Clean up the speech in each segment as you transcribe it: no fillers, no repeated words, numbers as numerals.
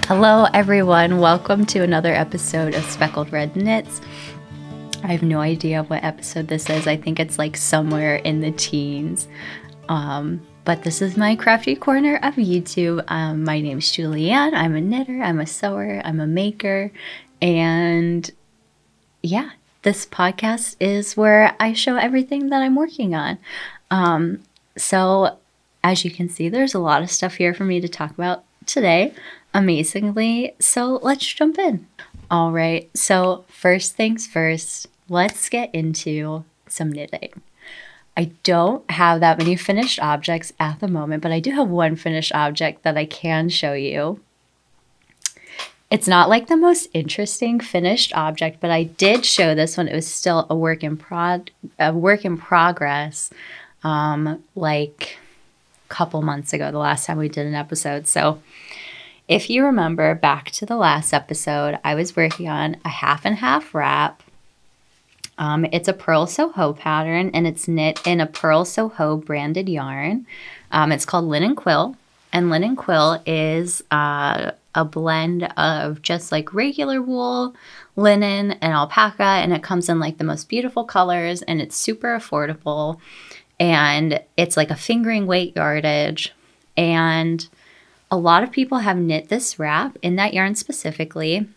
Hello everyone, welcome to another episode of Speckled Red Knits. I have no idea what episode this is. I think it's like somewhere in the teens. But this is my crafty corner of YouTube. My name's Julianne. I'm a knitter, I'm a sewer, I'm a maker. And yeah, this podcast is where I show everything that I'm working on. So as you can see, there's a lot of stuff here for me to talk about today, amazingly. So let's jump in. All right. So first things first, let's get into some knitting. I don't have that many finished objects at the moment, but I do have one finished object that I can show you. It's not like the most interesting finished object, but I did show this one. It was still a work in progress, like a couple months ago, the last time we did an episode. So if you remember back to the last episode, I was working on a half and half wrap. It's a Purl Soho pattern, and it's knit in a Purl Soho branded yarn. It's called Linen Quill, and Linen Quill is a blend of just like regular wool, linen, and alpaca, and it comes in like the most beautiful colors, and it's super affordable, and it's like a fingering weight yardage, and a lot of people have knit this wrap in that yarn specifically.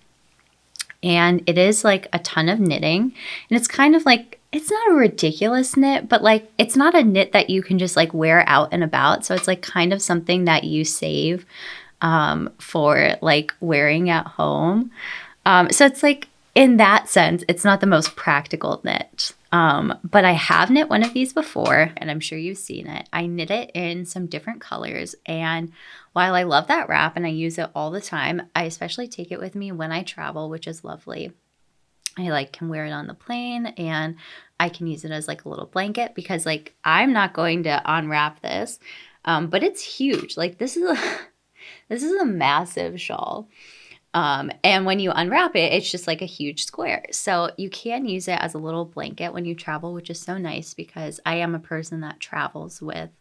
And it is like a ton of knitting, and it's kind of like, it's not a ridiculous knit, but like it's not a knit that you can just like wear out and about. So it's like kind of something that you save for like wearing at home. So it's like, in that sense, it's not the most practical knit. But I have knit one of these before, and I'm sure you've seen it. I knit it in some different colors, and while I love that wrap and I use it all the time, I especially take it with me when I travel, which is lovely. I like can wear it on the plane, and I can use it as like a little blanket because like I'm not going to unwrap this, but it's huge. Like this is a massive shawl. And when you unwrap it, it's just like a huge square. So you can use it as a little blanket when you travel, which is so nice because I am a person that travels with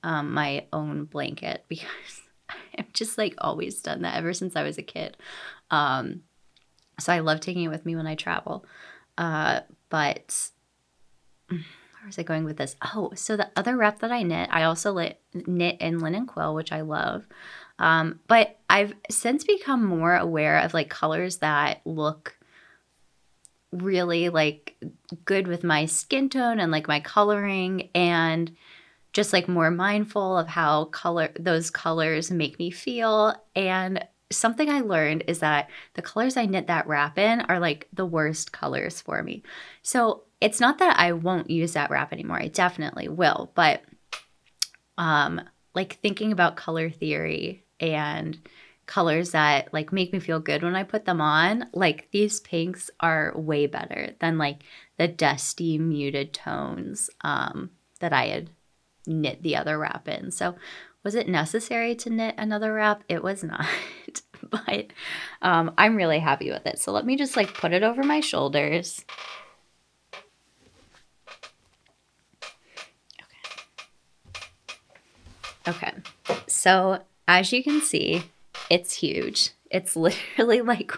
my own blanket because I've just like always done that ever since I was a kid. So I love taking it with me when I travel. But where was I going with this? Oh, so the other wrap that I knit, I also knit in Linen Quill, which I love. But I've since become more aware of like colors that look really like good with my skin tone and like my coloring, and just like more mindful of how those colors make me feel. And something I learned is that the colors I knit that wrap in are like the worst colors for me. So it's not that I won't use that wrap anymore. I definitely will. But like thinking about color theory and colors that like make me feel good when I put them on, like these pinks are way better than like the dusty muted tones that I had knit the other wrap in. So was it necessary to knit another wrap? It was not. But I'm really happy with it. So let me just like put it over my shoulders. Okay. So as you can see, it's huge. It's literally like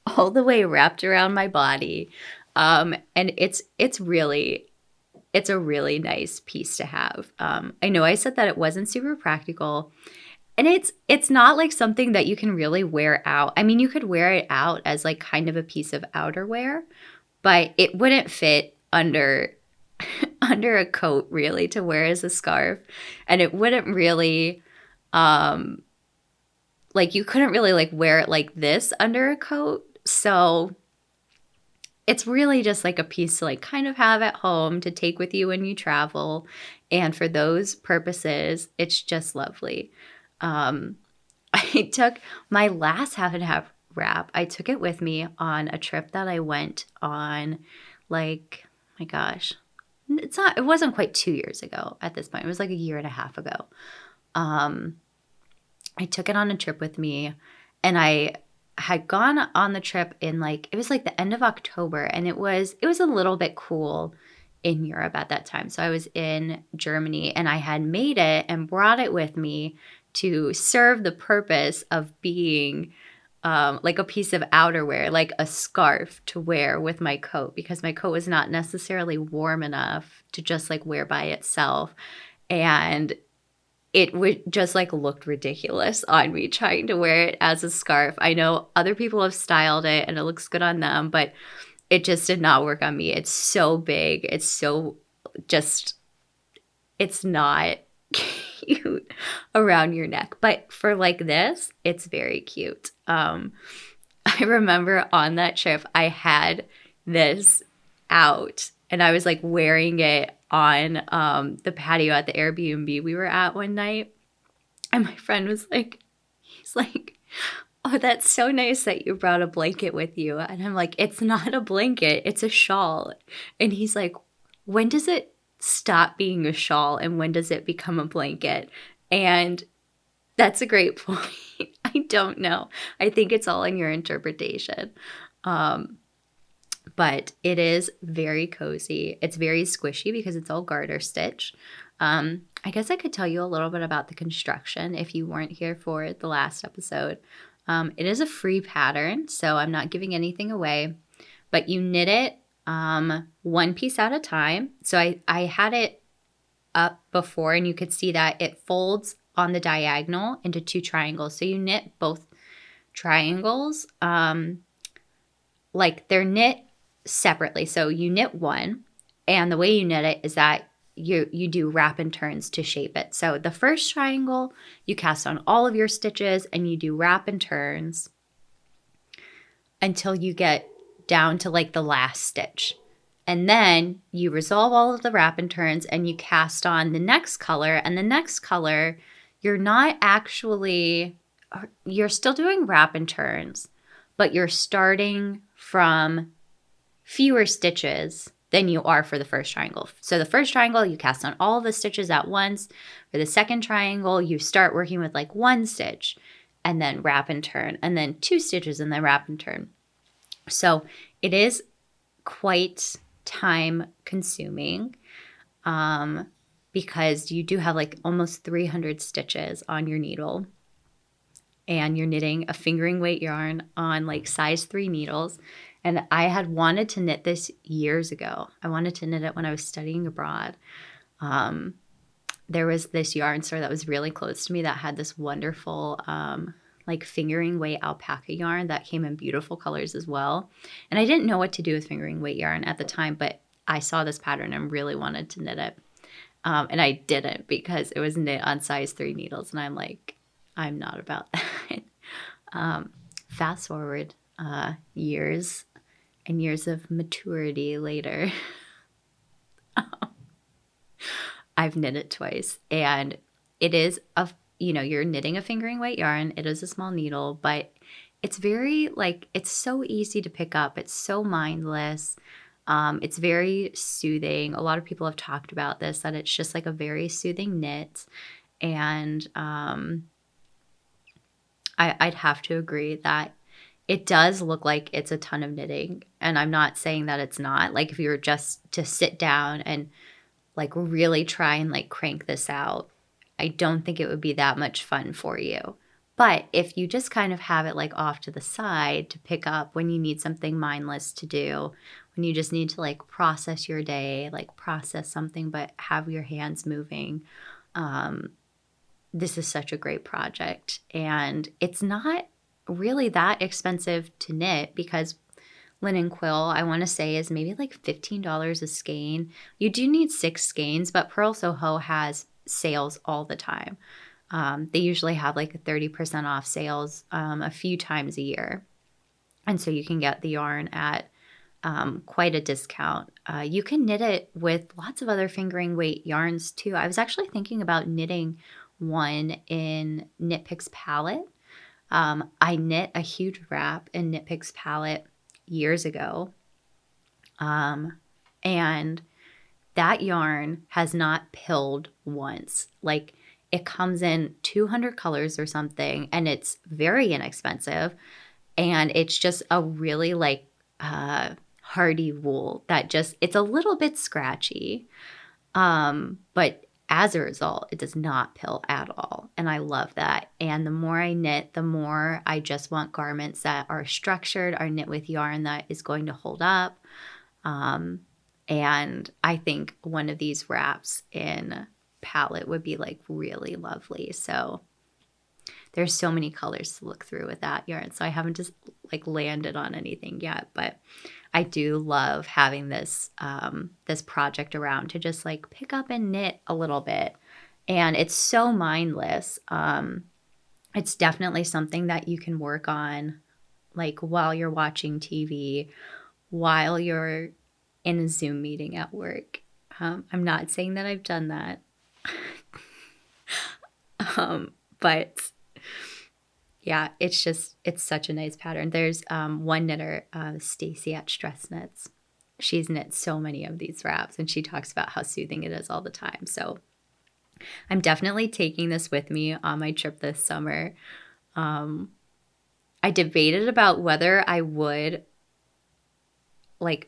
all the way wrapped around my body. And it's a really nice piece to have. I know I said that it wasn't super practical, and it's not like something that you can really wear out. I mean, you could wear it out as like kind of a piece of outerwear, but it wouldn't fit under under a coat really to wear as a scarf, and it wouldn't really like you couldn't really like wear it like this under a coat. So it's really just like a piece to like kind of have at home to take with you when you travel. And for those purposes, it's just lovely. I took my last half and half wrap. I took it with me on a trip that I went on, like, my gosh, it wasn't quite 2 years ago at this point. It was like a year and a half ago. I took it on a trip with me, and I had gone on the trip in like, it was like the end of October, and it was a little bit cool in Europe at that time. So I was in Germany, and I had made it and brought it with me to serve the purpose of being like a piece of outerwear, like a scarf to wear with my coat, because my coat was not necessarily warm enough to just like wear by itself. And it would just like looked ridiculous on me trying to wear it as a scarf. I know other people have styled it and it looks good on them, but it just did not work on me. It's so big. It's so just, it's not cute around your neck. But for like this, it's very cute. I remember on that trip, I had this out and I was like wearing it on the patio at the Airbnb we were at one night. And my friend was like, he's like, oh, that's so nice that you brought a blanket with you. And I'm like, it's not a blanket, it's a shawl. And he's like, when does it stop being a shawl and when does it become a blanket? And that's a great point. I don't know. I think it's all in your interpretation. But it is very cozy. It's very squishy because it's all garter stitch. I guess I could tell you a little bit about the construction if you weren't here for the last episode. It is a free pattern, so I'm not giving anything away, but you knit it one piece at a time. So I had it up before and you could see that it folds on the diagonal into 2 triangles. So you knit both triangles like they're knit separately. So you knit one, and the way you knit it is that you do wrap and turns to shape it. So the first triangle, you cast on all of your stitches and you do wrap and turns until you get down to like the last stitch. And then you resolve all of the wrap and turns and you cast on the next color. And the next color, you're still doing wrap and turns, but you're starting from fewer stitches than you are for the first triangle. So the first triangle, you cast on all the stitches at once. For the second triangle, you start working with like 1 stitch and then wrap and turn, and then 2 stitches and then wrap and turn. So it is quite time consuming because you do have like almost 300 stitches on your needle. And you're knitting a fingering weight yarn on like size 3 needles. And I had wanted to knit this years ago. I wanted to knit it when I was studying abroad. There was this yarn store that was really close to me that had this wonderful like fingering weight alpaca yarn that came in beautiful colors as well. And I didn't know what to do with fingering weight yarn at the time, but I saw this pattern and really wanted to knit it. And I didn't because it was knit on size 3 needles. And I'm like, I'm not about that. Fast forward years and years of maturity later, I've knit it twice. And it is, you're knitting a fingering weight yarn. It is a small needle, but it's very, it's so easy to pick up. It's so mindless. It's very soothing. A lot of people have talked about this, that it's just like a very soothing knit. And I'd have to agree that it does look like it's a ton of knitting. And I'm not saying that it's not. Like if you were just to sit down and like really try and like crank this out, I don't think it would be that much fun for you. But if you just kind of have it like off to the side to pick up when you need something mindless to do, when you just need to like process your day, like process something but have your hands moving, this is such a great project. And it's not really that expensive to knit because linen quill, I want to say, is maybe like $15 a skein. You do need 6 skeins, but Pearl Soho has sales all the time. They usually have like a 30% off sales a few times a year. And so you can get the yarn at quite a discount. You can knit it with lots of other fingering weight yarns too. I was actually thinking about knitting one in Knit Picks palette. I knit a huge wrap in Knit Picks palette years ago. And that yarn has not pilled once. Like it comes in 200 colors or something, and it's very inexpensive. And it's just a really like hardy wool that just, it's a little bit scratchy. But as a result, it does not pill at all. And I love that. And the more I knit, the more I just want garments that are structured, are knit with yarn that is going to hold up. And I think one of these wraps in palette would be like really lovely. So there's so many colors to look through with that yarn. So I haven't just like landed on anything yet, but I do love having this this project around to just like pick up and knit a little bit. And it's so mindless. It's definitely something that you can work on like while you're watching TV, while you're in a Zoom meeting at work. I'm not saying that I've done that. But yeah, it's such a nice pattern. There's one knitter, Stacy at Stress Knits. She's knit so many of these wraps, and she talks about how soothing it is all the time. So I'm definitely taking this with me on my trip this summer. I debated about whether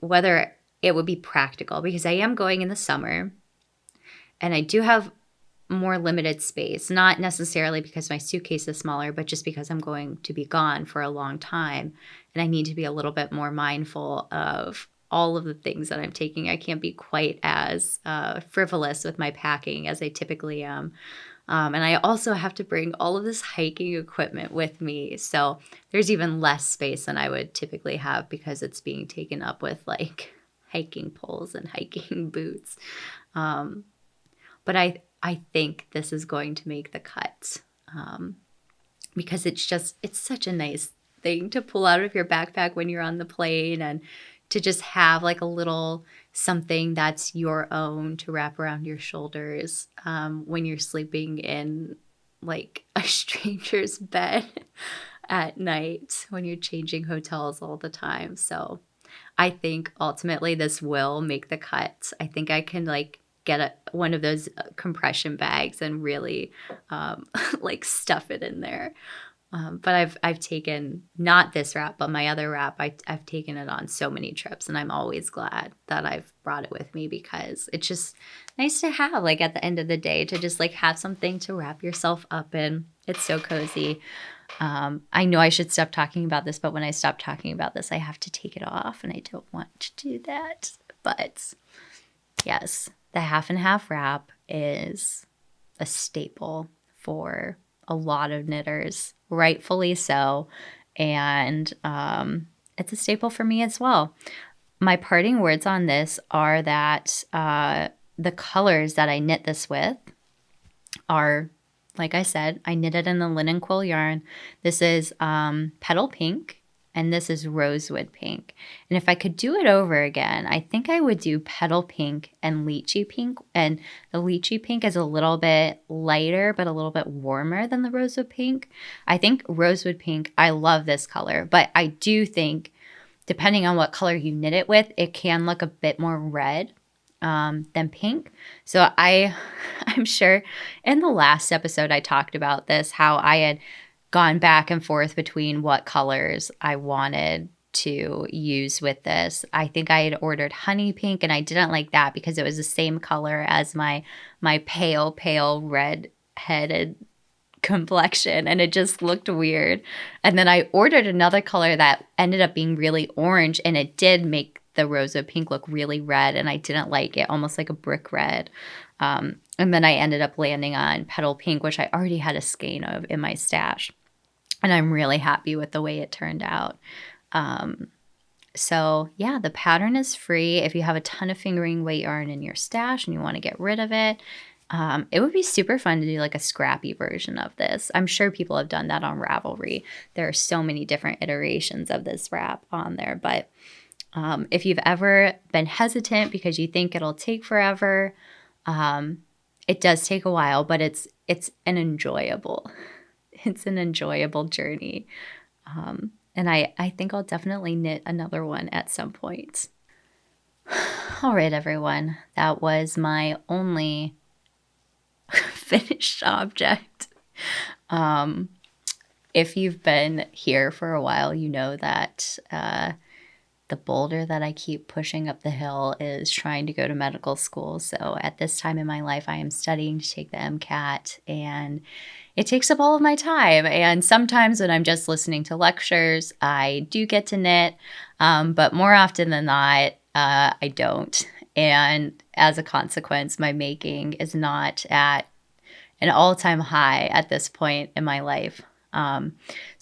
whether it would be practical, because I am going in the summer and I do have more limited space, not necessarily because my suitcase is smaller, but just because I'm going to be gone for a long time and I need to be a little bit more mindful of all of the things that I'm taking. I can't be quite as frivolous with my packing as I typically am. And I also have to bring all of this hiking equipment with me. So there's even less space than I would typically have because it's being taken up with like hiking poles and hiking boots. But I think this is going to make the cut because it's such a nice thing to pull out of your backpack when you're on the plane, and to just have like a little something that's your own to wrap around your shoulders when you're sleeping in like a stranger's bed at night when you're changing hotels all the time. So I think ultimately this will make the cut. I think I can like get one of those compression bags and really like stuff it in there. But I've taken, not this wrap, but my other wrap, I've taken it on so many trips, and I'm always glad that I've brought it with me because it's just nice to have, like at the end of the day, to just like have something to wrap yourself up in. It's so cozy. I know I should stop talking about this, but when I stop talking about this, I have to take it off, and I don't want to do that. But yes, the half and half wrap is a staple for a lot of knitters, rightfully so. And it's a staple for me as well. My parting words on this are that the colors that I knit this with are, like I said, I knit it in the linen quill yarn. This is petal pink, and this is rosewood pink. And if I could do it over again, I think I would do petal pink and lychee pink. And the lychee pink is a little bit lighter, but a little bit warmer than the rosewood pink. I think rosewood pink, I love this color, but I do think depending on what color you knit it with, it can look a bit more red than pink. So I'm sure in the last episode I talked about this, how I had gone back and forth between what colors I wanted to use with this. I think I had ordered honey pink, and I didn't like that because it was the same color as my pale red-headed complexion, and it just looked weird. And then I ordered another color that ended up being really orange, and it did make the rosewood pink look really red, and I didn't like it, almost like a brick red. And then I ended up landing on petal pink, which I already had a skein of in my stash. And I'm really happy with the way it turned out. So yeah, the pattern is free. If you have a ton of fingering weight yarn in your stash and you want to get rid of it, it would be super fun to do like a scrappy version of this. I'm sure people have done that on Ravelry. There are so many different iterations of this wrap on there. But if you've ever been hesitant because you think it'll take forever, it does take a while, but it's an enjoyable journey. And I think I'll definitely knit another one at some point. All right, everyone. That was my only finished object. If you've been here for a while, you know that the boulder that I keep pushing up the hill is trying to go to medical school. So at this time in my life, I am studying to take the MCAT, and it takes up all of my time. And sometimes when I'm just listening to lectures, I do get to knit, but more often than not, I don't. And as a consequence, my making is not at an all-time high at this point in my life. So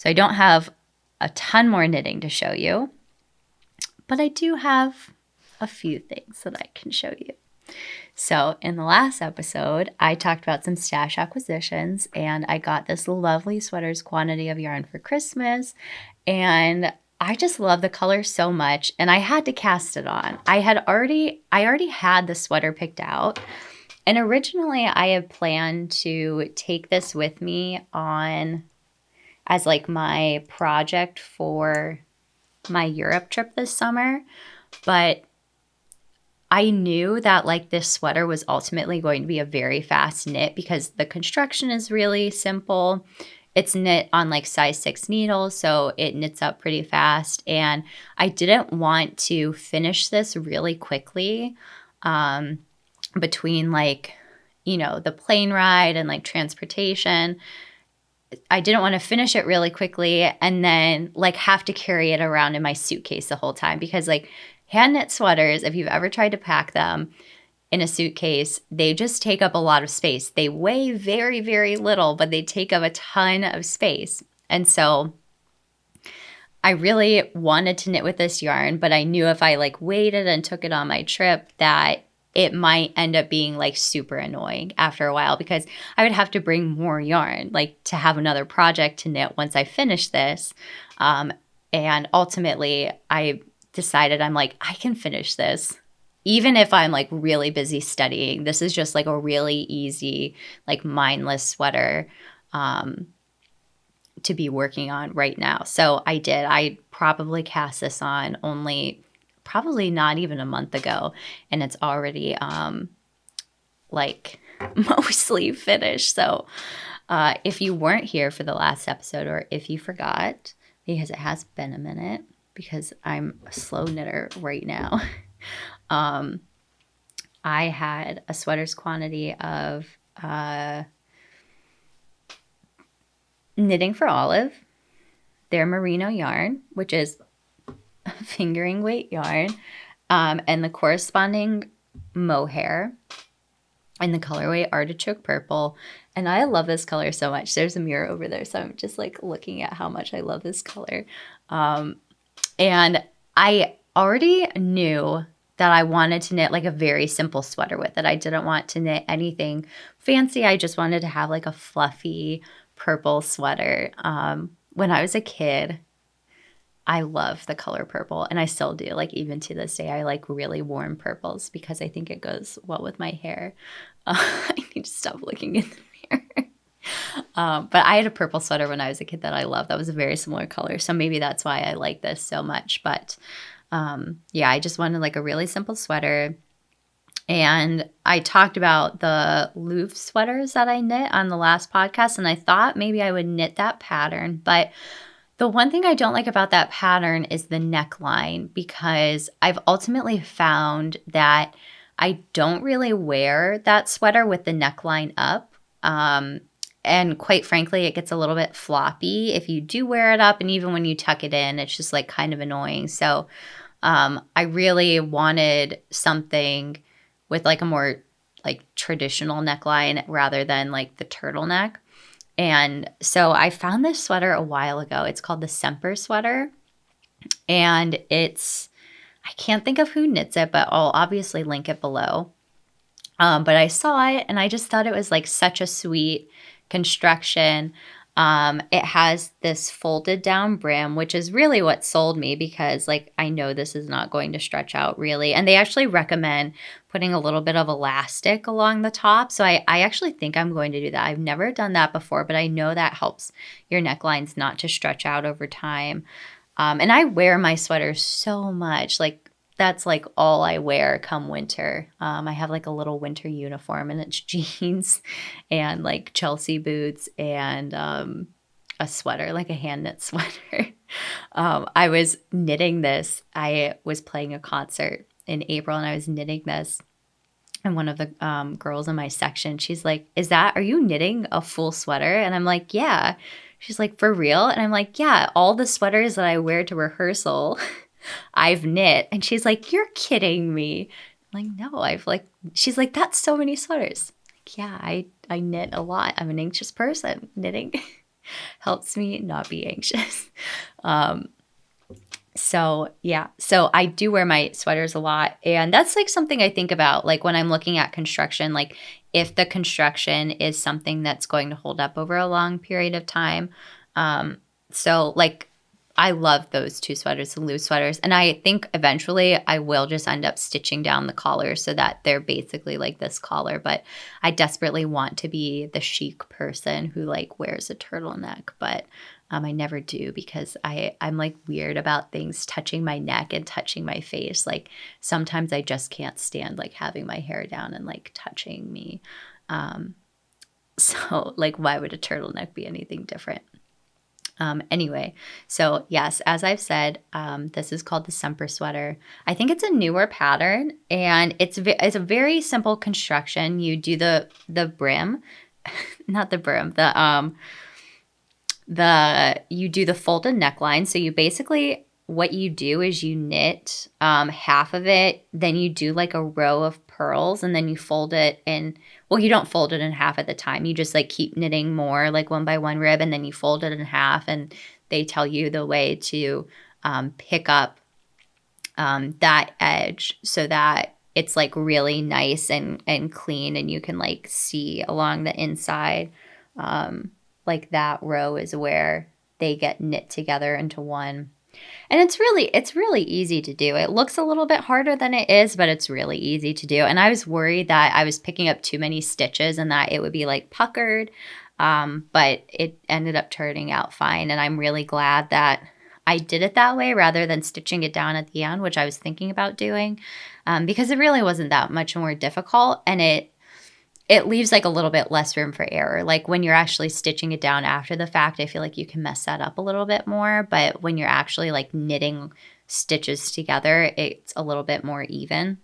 I don't have a ton more knitting to show you, but I do have a few things that I can show you. So in the last episode, I talked about some stash acquisitions, and I got this lovely sweaters quantity of yarn for Christmas, and I just love the color so much, and I had to cast it on. I already had the sweater picked out, and originally I had planned to take this with me on as like my project for my Europe trip this summer, but I knew that like this sweater was ultimately going to be a very fast knit because the construction is really simple. It's knit on like size 6 needles, so it knits up pretty fast. And I didn't want to finish this really quickly between like, the plane ride and like transportation. I didn't want to finish it really quickly and then like have to carry it around in my suitcase the whole time, because like hand knit sweaters, if you've ever tried to pack them in a suitcase, they just take up a lot of space. They weigh very, very little, but they take up a ton of space. And so I really wanted to knit with this yarn, but I knew if I like waited and took it on my trip that it might end up being like super annoying after a while, because I would have to bring more yarn like to have another project to knit once I finish this. And ultimately I decided I'm like, I can finish this even if I'm like really busy studying. This is just like a really easy, like mindless sweater to be working on right now. So I did. I probably cast this on probably not even a month ago, and it's already like mostly finished. So if you weren't here for the last episode, or if you forgot, because it has been a minute, because I'm a slow knitter right now, I had a sweaters quantity of Knitting for Olive, their merino yarn, which is fingering weight yarn, and the corresponding mohair in the colorway Artichoke Purple. And I love this color so much. There's a mirror over there, so I'm just like looking at how much I love this color. And I already knew that I wanted to knit like a very simple sweater with it. I didn't want to knit anything fancy. I just wanted to have like a fluffy purple sweater. When I was a kid, I love the color purple, and I still do. Like even to this day, I like really warm purples because I think it goes well with my hair. I need to stop looking in the mirror. But I had a purple sweater when I was a kid that I loved. That was a very similar color, so maybe that's why I like this so much. But yeah, I just wanted like a really simple sweater. And I talked about the Louvre sweaters that I knit on the last podcast, and I thought maybe I would knit that pattern. But the one thing I don't like about that pattern is the neckline, because I've ultimately found that I don't really wear that sweater with the neckline up. And quite frankly, it gets a little bit floppy if you do wear it up. And even when you tuck it in, it's just like kind of annoying. So I really wanted something with like a more like traditional neckline rather than like the turtleneck. And so I found this sweater a while ago. It's called the Semper sweater. And I can't think of who knits it, but I'll obviously link it below. But I saw it and I just thought it was like such a sweet construction. It has this folded down brim, which is really what sold me, because like I know this is not going to stretch out really. And they actually recommend putting a little bit of elastic along the top. So I actually think I'm going to do that. I've never done that before, but I know that helps your necklines not to stretch out over time. And I wear my sweaters so much. Like that's like all I wear come winter. I have like a little winter uniform, and it's jeans and like Chelsea boots and a sweater, like a hand knit sweater. I was knitting this. I was playing a concert in April and I was knitting this. And one of the girls in my section, she's like, are you knitting a full sweater? And I'm like, yeah. She's like, for real? And I'm like, yeah, all the sweaters that I wear to rehearsal, I've knit. And she's like, you're kidding me. I'm like, no, she's like, that's so many sweaters. Like, yeah, I knit a lot. I'm an anxious person. Knitting helps me not be anxious. So yeah, so I do wear my sweaters a lot. And that's like something I think about, like when I'm looking at construction, like if the construction is something that's going to hold up over a long period of time. So like I love those two sweaters, the loose sweaters. And I think eventually I will just end up stitching down the collar so that they're basically like this collar. But I desperately want to be the chic person who like wears a turtleneck. But I never do because I'm like weird about things touching my neck and touching my face. Like sometimes I just can't stand like having my hair down and like touching me. So like why would a turtleneck be anything different? Anyway, so yes, as I've said, this is called the Semper sweater. I think it's a newer pattern and it's a very simple construction. You do the brim, not the brim, you do the folded neckline. So you basically, what you do is you knit half of it, then you do like a row of purls and then you fold it in. Well, you don't fold it in half at the time. You just like keep knitting more, like one by one rib, and then you fold it in half and they tell you the way to pick up that edge so that it's like really nice and clean and you can like see along the inside. Like that row is where they get knit together into one. And it's really easy to do. It looks a little bit harder than it is, but it's really easy to do. And I was worried that I was picking up too many stitches and that it would be like puckered. But it ended up turning out fine. And I'm really glad that I did it that way rather than stitching it down at the end, which I was thinking about doing, because it really wasn't that much more difficult. And it leaves like a little bit less room for error. Like when you're actually stitching it down after the fact, I feel like you can mess that up a little bit more. But when you're actually like knitting stitches together, it's a little bit more even.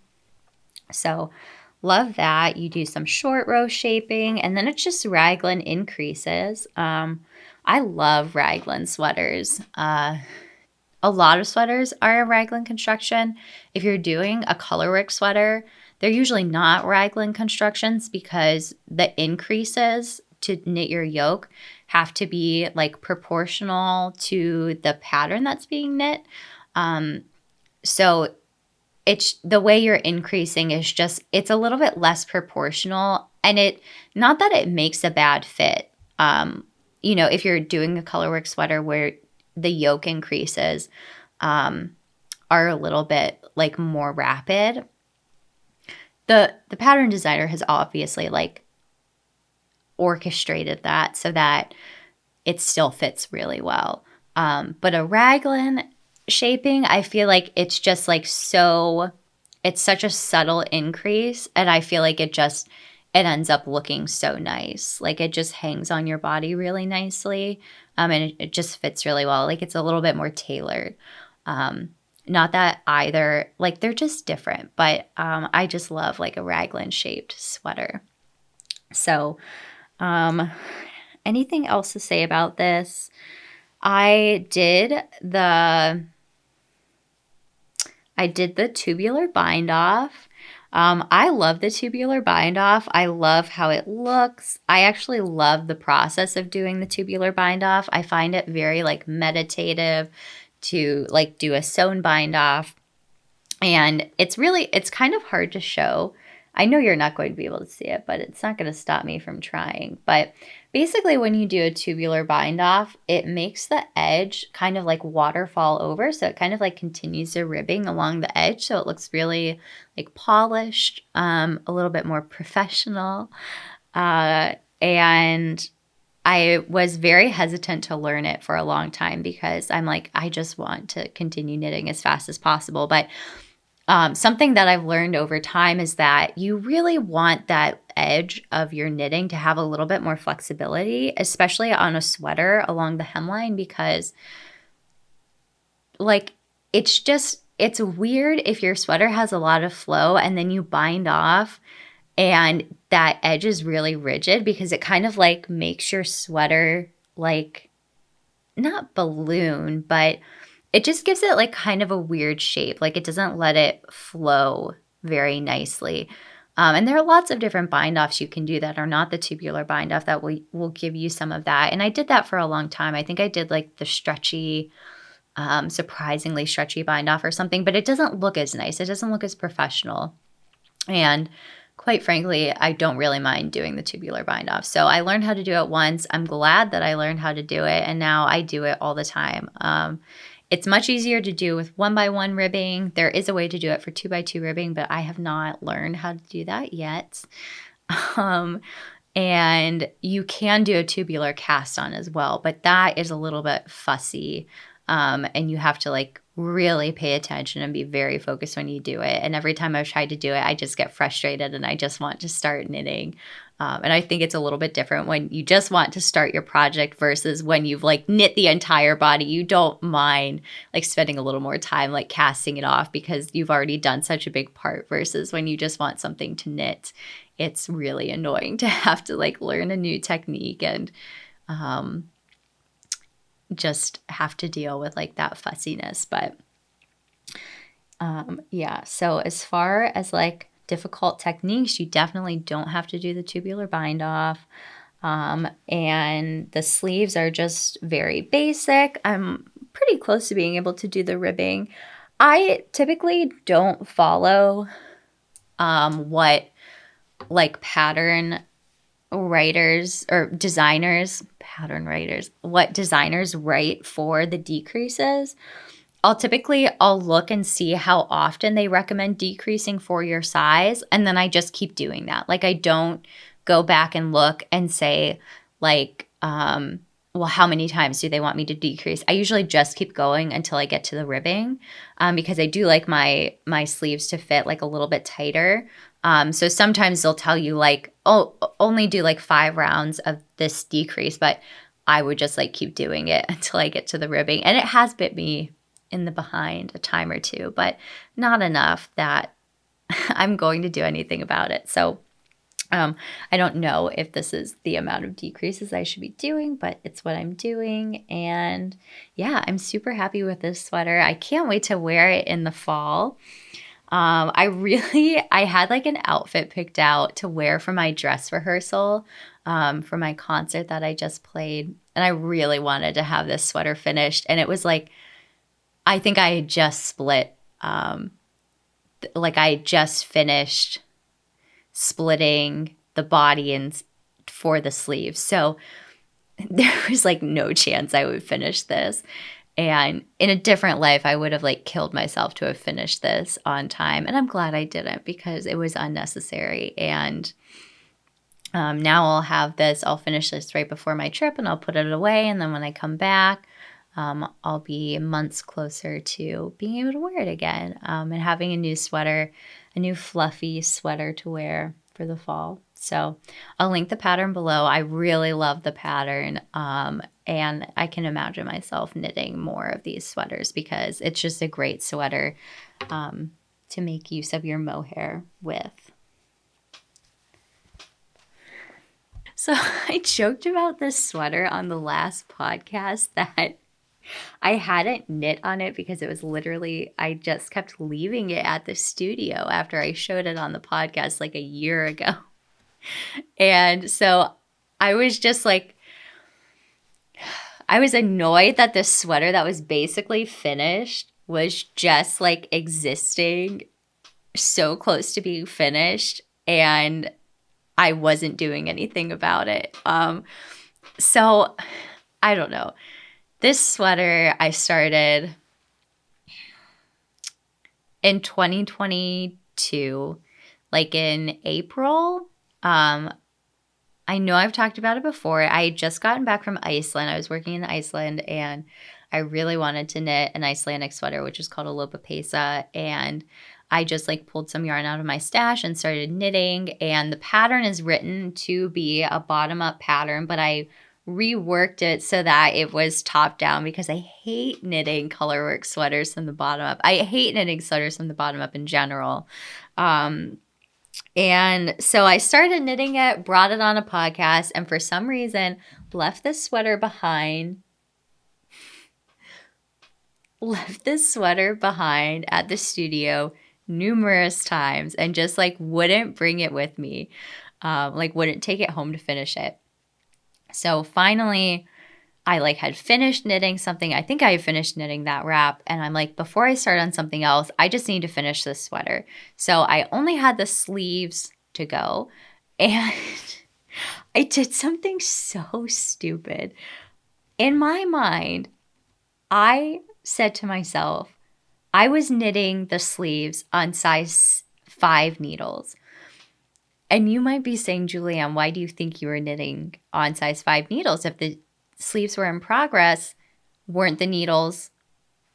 So love that. You do some short row shaping and then it's just raglan increases. I love raglan sweaters. A lot of sweaters are a raglan construction. If you're doing a colorwork sweater, they're usually not raglan constructions because the increases to knit your yoke have to be like proportional to the pattern that's being knit. So it's the way you're increasing is just, it's a little bit less proportional and not that it makes a bad fit. If you're doing a colorwork sweater where the yoke increases are a little bit like more rapid, the pattern designer has obviously like orchestrated that so that it still fits really well. But a raglan shaping, I feel like it's just like it's such a subtle increase and I feel like it ends up looking so nice. Like it just hangs on your body really nicely. And it just fits really well. Like it's a little bit more tailored. Not that either, like they're just different, but I just love like a raglan shaped sweater. So anything else to say about this? I did the tubular bind off. I love the tubular bind off. I love how it looks. I actually love the process of doing the tubular bind off. I find it very like meditative to like do a sewn bind off. And it's kind of hard to show. I know you're not going to be able to see it, but it's not going to stop me from trying. But basically when you do a tubular bind off, it makes the edge kind of like waterfall over. So it kind of like continues the ribbing along the edge. So it looks really like polished, a little bit more professional. And I was very hesitant to learn it for a long time because I'm like, I just want to continue knitting as fast as possible. But something that I've learned over time is that you really want that edge of your knitting to have a little bit more flexibility, especially on a sweater along the hemline, because like, it's weird if your sweater has a lot of flow and then you bind off and that edge is really rigid, because it kind of like makes your sweater like not balloon, but it just gives it like kind of a weird shape. Like it doesn't let it flow very nicely. And there are lots of different bind offs you can do that are not the tubular bind off that will give you some of that. And I did that for a long time. I think I did like the stretchy, surprisingly stretchy bind off or something, but it doesn't look as nice. It doesn't look as professional. And quite frankly, I don't really mind doing the tubular bind off. So I learned how to do it once. I'm glad that I learned how to do it. And now I do it all the time. It's much easier to do with 1x1 ribbing. There is a way to do it for 2x2 ribbing, but I have not learned how to do that yet. And you can do a tubular cast on as well, but that is a little bit fussy. And you have to like really pay attention and be very focused when you do it. And every time I've tried to do it, I just get frustrated and I just want to start knitting. And I think it's a little bit different when you just want to start your project versus when you've like knit the entire body. You don't mind like spending a little more time like casting it off because you've already done such a big part, versus when you just want something to knit. It's really annoying to have to like learn a new technique and just have to deal with like that fussiness. But yeah, so as far as like difficult techniques, you definitely don't have to do the tubular bind off. And the sleeves are just very basic. I'm pretty close to being able to do the ribbing. I typically don't follow what like pattern writers or designers, pattern writers, what designers write for the decreases. I'll look and see how often they recommend decreasing for your size, and then I just keep doing that. Like I don't go back and look and say like, well, how many times do they want me to decrease? I usually just keep going until I get to the ribbing, because I do like my sleeves to fit like a little bit tighter. So sometimes they'll tell you like, oh, only do like 5 rounds of this decrease, but I would just like keep doing it until I get to the ribbing. And it has bit me in the behind a time or two, but not enough that I'm going to do anything about it. So I don't know if this is the amount of decreases I should be doing, but it's what I'm doing. And yeah, I'm super happy with this sweater. I can't wait to wear it in the fall. I had like an outfit picked out to wear for my dress rehearsal for my concert that I just played. And I really wanted to have this sweater finished. And it was like, I think I had just split, like I just finished splitting the body and for the sleeves. So there was like no chance I would finish this. And in a different life, I would have like killed myself to have finished this on time. And I'm glad I didn't, because it was unnecessary. And now I'll finish this right before my trip and I'll put it away. And then when I come back, I'll be months closer to being able to wear it again, and having a new sweater, a new fluffy sweater to wear for the fall. So I'll link the pattern below. I really love the pattern, and I can imagine myself knitting more of these sweaters because it's just a great sweater to make use of your mohair with. So I joked about this sweater on the last podcast that I hadn't knit on it because it was literally, I just kept leaving it at the studio after I showed it on the podcast like a year ago. And so I was just like, I was annoyed that this sweater that was basically finished was just like existing so close to being finished, and I wasn't doing anything about it. So I don't know. This sweater I started in 2022, like in April. I know I've talked about it before. I had just gotten back from Iceland. I was working in Iceland, and I really wanted to knit an Icelandic sweater, which is called a lopapeysa. And I just like pulled some yarn out of my stash and started knitting. And the pattern is written to be a bottom-up pattern, but I reworked it so that it was top down because I hate knitting colorwork sweaters from the bottom up. I hate knitting sweaters from the bottom up in general. And so I started knitting it, brought it on a podcast, and for some reason left this sweater behind. Left this sweater behind at the studio numerous times and just like wouldn't bring it with me. Like wouldn't take it home to finish it. So finally I like had finished knitting something. I think I had finished knitting that wrap. And I'm like, before I start on something else, I just need to finish this sweater. So I only had the sleeves to go. And I did something so stupid. In my mind, I said to myself, I was knitting the sleeves on size 5 needles. And you might be saying, Julianne, why do you think you were knitting on size 5 needles? If the sleeves were in progress, weren't the needles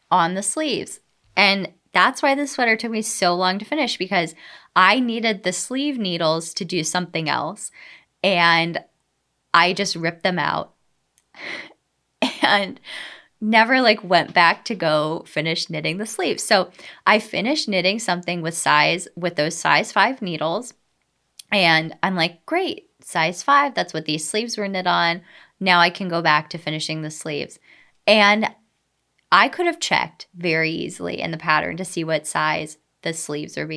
on the sleeves? And that's why this sweater took me so long to finish, because I needed the sleeve needles to do something else. And I just ripped them out and never like went back to go finish knitting the sleeves. So I finished knitting something with those size 5 needles. And I'm like, great, size 5, that's what these sleeves were knit on. Now I can go back to finishing the sleeves. And I could have checked very easily in the pattern to see what size the sleeves are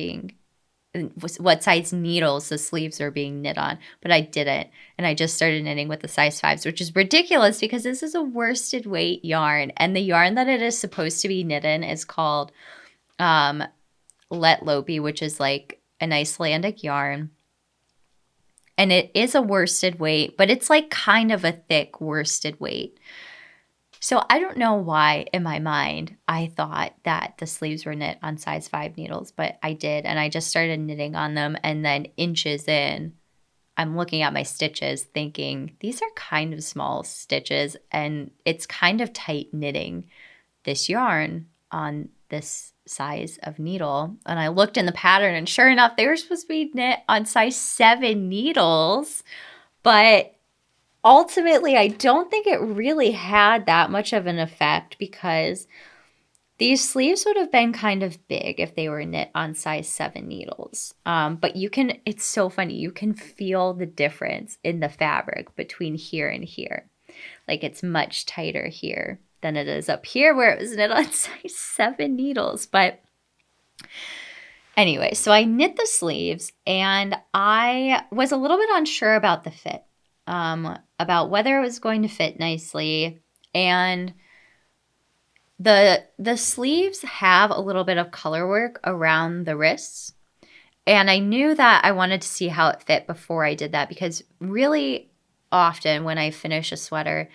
what size needles the sleeves are being knit on, but I didn't. And I just started knitting with the size 5s, which is ridiculous because this is a worsted weight yarn. And the yarn that it is supposed to be knit in is called Let Lopi, which is like an Icelandic yarn. And it is a worsted weight, but it's like kind of a thick worsted weight. So I don't know why in my mind I thought that the sleeves were knit on size 5 needles, but I did. And I just started knitting on them. And then inches in, I'm looking at my stitches thinking, these are kind of small stitches. And it's kind of tight knitting this yarn on this size of needle. And I looked in the pattern and sure enough, they were supposed to be knit on size 7 needles. But ultimately, I don't think it really had that much of an effect because these sleeves would have been kind of big if they were knit on size 7 needles. But it's so funny. You can feel the difference in the fabric between here and here. Like it's much tighter here than it is up here where it was knit on size 7 needles. But anyway, so I knit the sleeves and I was a little bit unsure about the fit. About whether it was going to fit nicely. And the sleeves have a little bit of color work around the wrists. And I knew that I wanted to see how it fit before I did that because really often when I finish a sweater,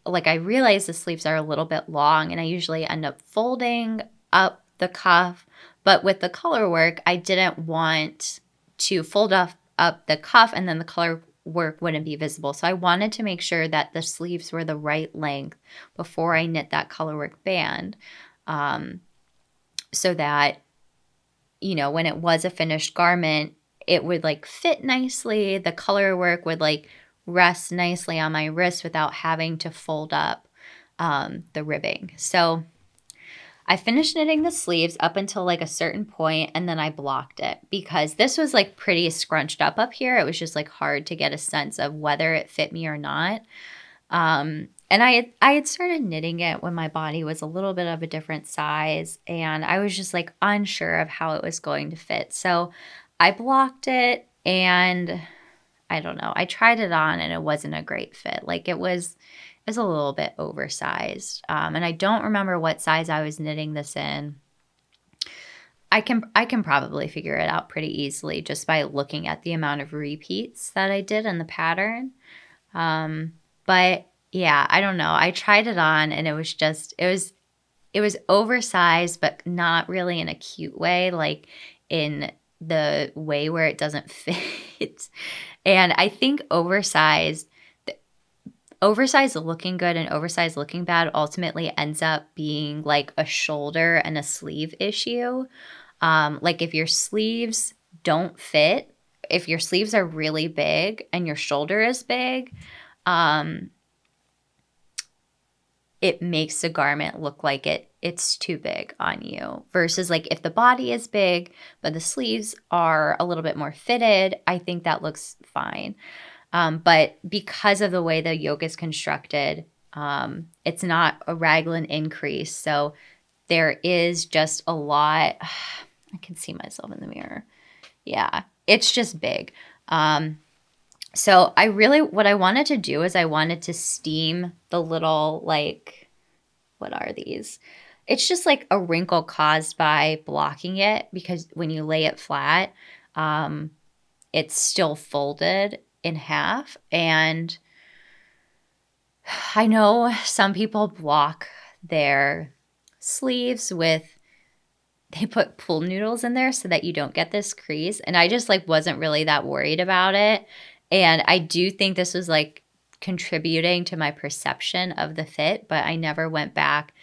like I realize the sleeves are a little bit long and I usually end up folding up the cuff. But with the color work, I didn't want to fold up the cuff and then the color work wouldn't be visible. So I wanted to make sure that the sleeves were the right length before I knit that colorwork band, so that, you know, when it was a finished garment, it would like fit nicely. The color work would like rest nicely on my wrist without having to fold up the ribbing. So I finished knitting the sleeves up until like a certain point and then I blocked it because this was like pretty scrunched up here. It was just like hard to get a sense of whether it fit me or not. And I had started knitting it when my body was a little bit of a different size and I was just like unsure of how it was going to fit. So I blocked it and I don't know. I tried it on and it wasn't a great fit. Like it was a little bit oversized. And I don't remember what size I was knitting this in. I can probably figure it out pretty easily just by looking at the amount of repeats that I did in the pattern. But yeah, I don't know. I tried it on and it was oversized, but not really in a cute way, like in the way where it doesn't fit. And I think oversized looking good and oversized looking bad ultimately ends up being like a shoulder and a sleeve issue. Like if your sleeves don't fit, if your sleeves are really big and your shoulder is big, it makes the garment look like it's too big on you. Versus like if the body is big, but the sleeves are a little bit more fitted, I think that looks fine. But because of the way the yoke is constructed, it's not a raglan increase. So there is just a lot. I can see myself in the mirror. Yeah, it's just big. So what I wanted to do is I wanted to steam the little, like, what are these? It's just like a wrinkle caused by blocking it, because when you lay it flat, it's still folded in half. And I know some people block their sleeves with, they put pool noodles in there so that you don't get this crease. And I just like wasn't really that worried about it. And I do think this was like contributing to my perception of the fit, but I never went back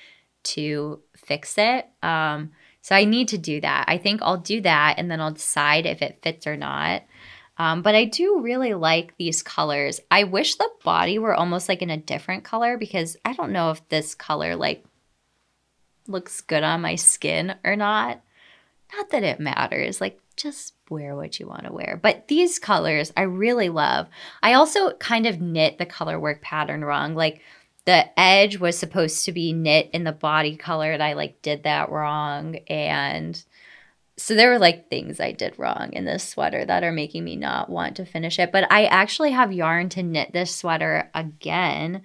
to fix it. So I need to do that. I think I'll do that and then I'll decide if it fits or not. But I do really like these colors. I wish the body were almost like in a different color, because I don't know if this color like looks good on my skin or not. Not that it matters. Like, just wear what you want to wear. But these colors I really love. I also kind of knit the color work pattern wrong. Like, the edge was supposed to be knit in the body color, and I like did that wrong. And so there were like things I did wrong in this sweater that are making me not want to finish it. But I actually have yarn to knit this sweater again.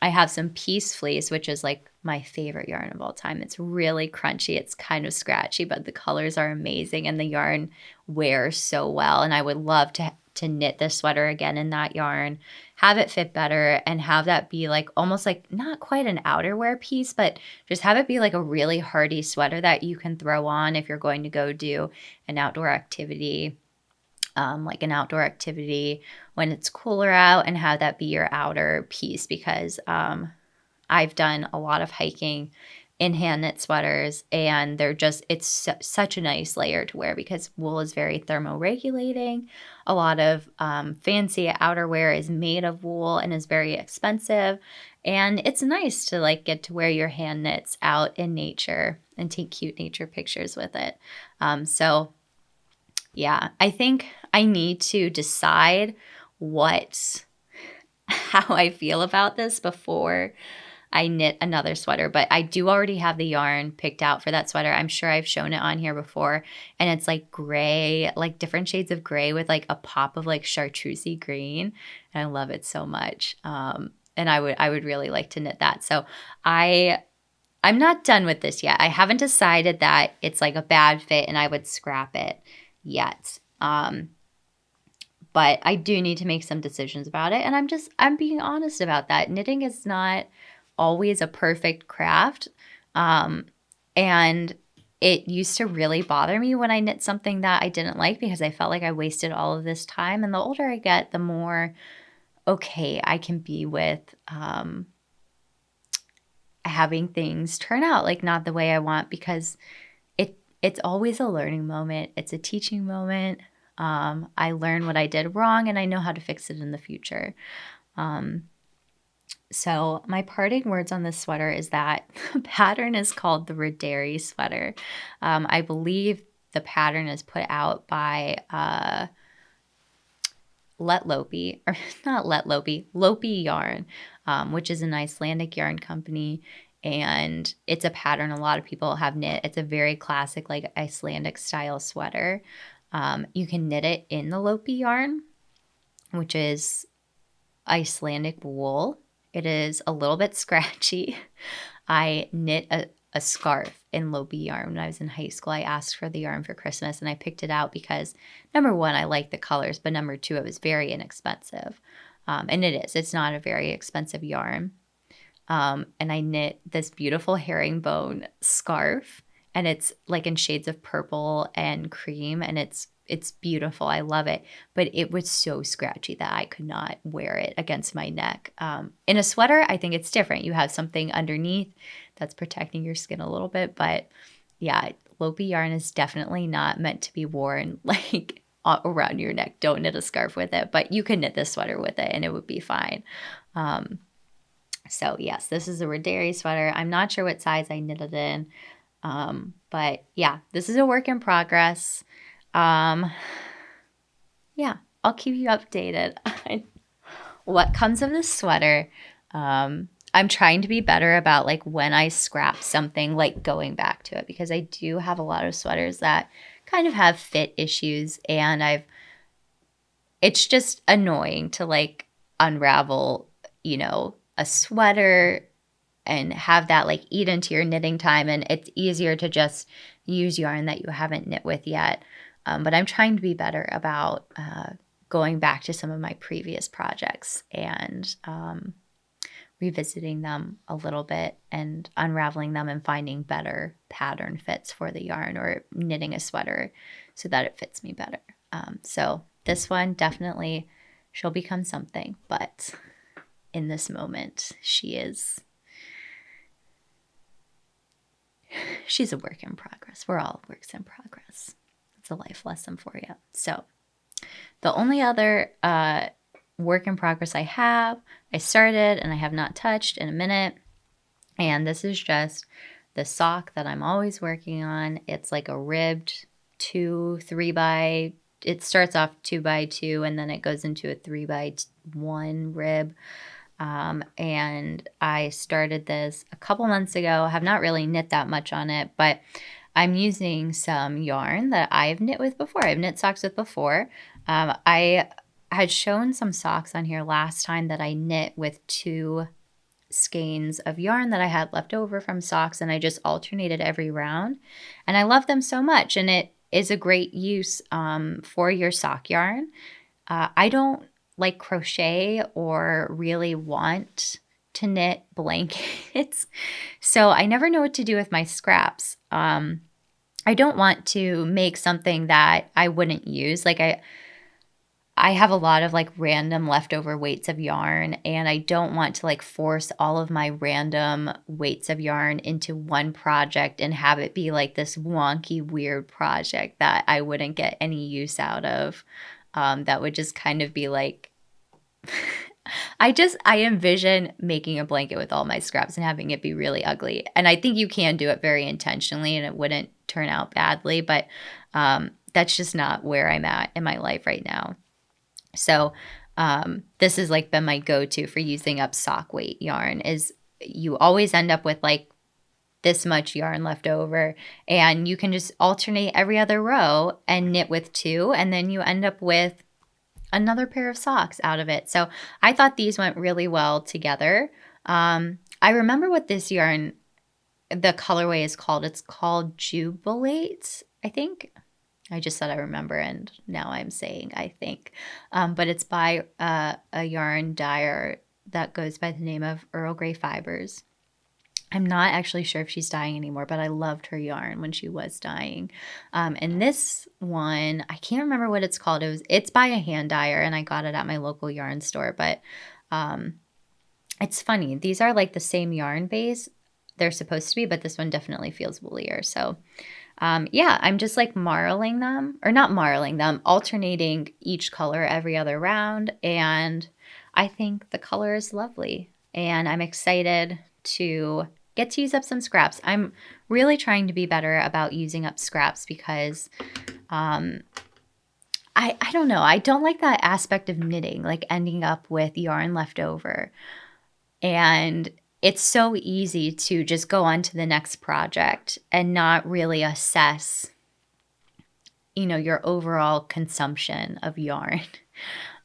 I have some Peace Fleece, which is like my favorite yarn of all time. It's really crunchy. It's kind of scratchy, but the colors are amazing and the yarn wears so well. And I would love to knit this sweater again in that yarn, have it fit better, and have that be like almost like not quite an outerwear piece, but just have it be like a really hardy sweater that you can throw on if you're going to go do an outdoor activity. Like an outdoor activity when it's cooler out, and have that be your outer piece, because I've done a lot of hiking in hand knit sweaters, and it's such a nice layer to wear because wool is very thermoregulating. A lot of fancy outerwear is made of wool and is very expensive, and it's nice to like get to wear your hand knits out in nature and take cute nature pictures with it. So yeah, I think I need to decide how I feel about this before I knit another sweater. But I do already have the yarn picked out for that sweater. I'm sure I've shown it on here before. And it's like gray, like different shades of gray with like a pop of like chartreusey green. And I love it so much. And I would really like to knit that. So I'm not done with this yet. I haven't decided that it's like a bad fit and I would scrap it yet. But I do need to make some decisions about it. And I'm being honest about that. Knitting is not always a perfect craft. And it used to really bother me when I knit something that I didn't like, because I felt like I wasted all of this time. And the older I get, the more okay I can be with having things turn out like not the way I want, because it's always a learning moment. It's a teaching moment. I learn what I did wrong and I know how to fix it in the future. So my parting words on this sweater is that the pattern is called the Rederi sweater. I believe the pattern is put out by Lopi Yarn, which is an Icelandic yarn company. And it's a pattern a lot of people have knit. It's a very classic, like Icelandic style sweater. You can knit it in the Lopi yarn, which is Icelandic wool. It is a little bit scratchy. I knit a scarf in Lopi yarn when I was in high school. I asked for the yarn for Christmas and I picked it out because, number one, I like the colors, but number two, it was very inexpensive. And it is. It's not a very expensive yarn. And I knit this beautiful herringbone scarf, and it's like in shades of purple and cream, and it's beautiful. I love it. But it was so scratchy that I could not wear it against my neck. In a sweater, I think it's different. You have something underneath that's protecting your skin a little bit. But yeah, Lopi yarn is definitely not meant to be worn like around your neck. Don't knit a scarf with it, but you can knit this sweater with it and it would be fine. So yes, this is a Raderi sweater. I'm not sure what size I knitted in. But yeah, this is a work in progress. Yeah, I'll keep you updated on what comes of this sweater. I'm trying to be better about like when I scrap something, like going back to it, because I do have a lot of sweaters that kind of have fit issues, and it's just annoying to like unravel, a sweater and have that like eat into your knitting time. And it's easier to just use yarn that you haven't knit with yet. But I'm trying to be better about going back to some of my previous projects and revisiting them a little bit and unraveling them and finding better pattern fits for the yarn, or knitting a sweater so that it fits me better. So this one definitely, she'll become something, but in this moment, she's a work in progress. We're all works in progress. It's a life lesson for you. So the only other work in progress I started and I have not touched in a minute. And this is just the sock that I'm always working on. It's like a ribbed it starts off 2x2 and then it goes into a 3x1 rib. And I started this a couple months ago. I have not really knit that much on it, but I'm using some yarn that I've knit with before. I've knit socks with before. I had shown some socks on here last time that I knit with 2 skeins of yarn that I had left over from socks, and I just alternated every round. And I love them so much, and it is a great use for your sock yarn. I don't like crochet or really want to knit blankets, so I never know what to do with my scraps. I don't want to make something that I wouldn't use. Like I have a lot of like random leftover weights of yarn, and I don't want to like force all of my random weights of yarn into one project and have it be like this wonky, weird project that I wouldn't get any use out of. That would just kind of be like, I envision making a blanket with all my scraps and having it be really ugly. And I think you can do it very intentionally and it wouldn't turn out badly, but that's just not where I'm at in my life right now. So this has like been my go-to for using up sock weight yarn. Is you always end up with like this much yarn left over, and you can just alternate every other row and knit with 2, and then you end up with another pair of socks out of it. So I thought these went really well together. I remember what this yarn, the colorway is called. It's called Jubilate, I think. I just said I remember, and now I'm saying I think. But it's by a yarn dyer that goes by the name of Earl Grey Fibers. I'm not actually sure if she's dyeing anymore, but I loved her yarn when she was dyeing. And this one, I can't remember what it's called. It's by a hand dyer, and I got it at my local yarn store. But it's funny. These are like the same yarn base. They're supposed to be, but this one definitely feels woollier. So yeah, I'm just like marling them, or not marling them, alternating each color every other round. And I think the color is lovely. And I'm excited to get to use up some scraps. I'm really trying to be better about using up scraps because I don't know. I don't like that aspect of knitting, like ending up with yarn left over. And it's so easy to just go on to the next project and not really assess, your overall consumption of yarn.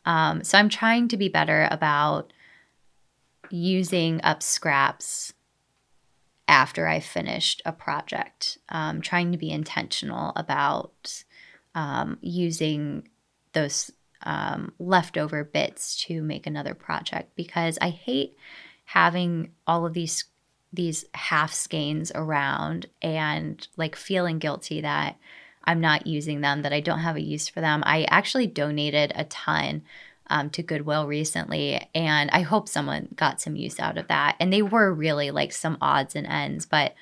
So I'm trying to be better about using up scraps after I've finished a project. Trying to be intentional about using those leftover bits to make another project, because I hate having all of these half skeins around and like feeling guilty that I'm not using them, that I don't have a use for them. I actually donated a ton to Goodwill recently, and I hope someone got some use out of that. And they were really like some odds and ends, but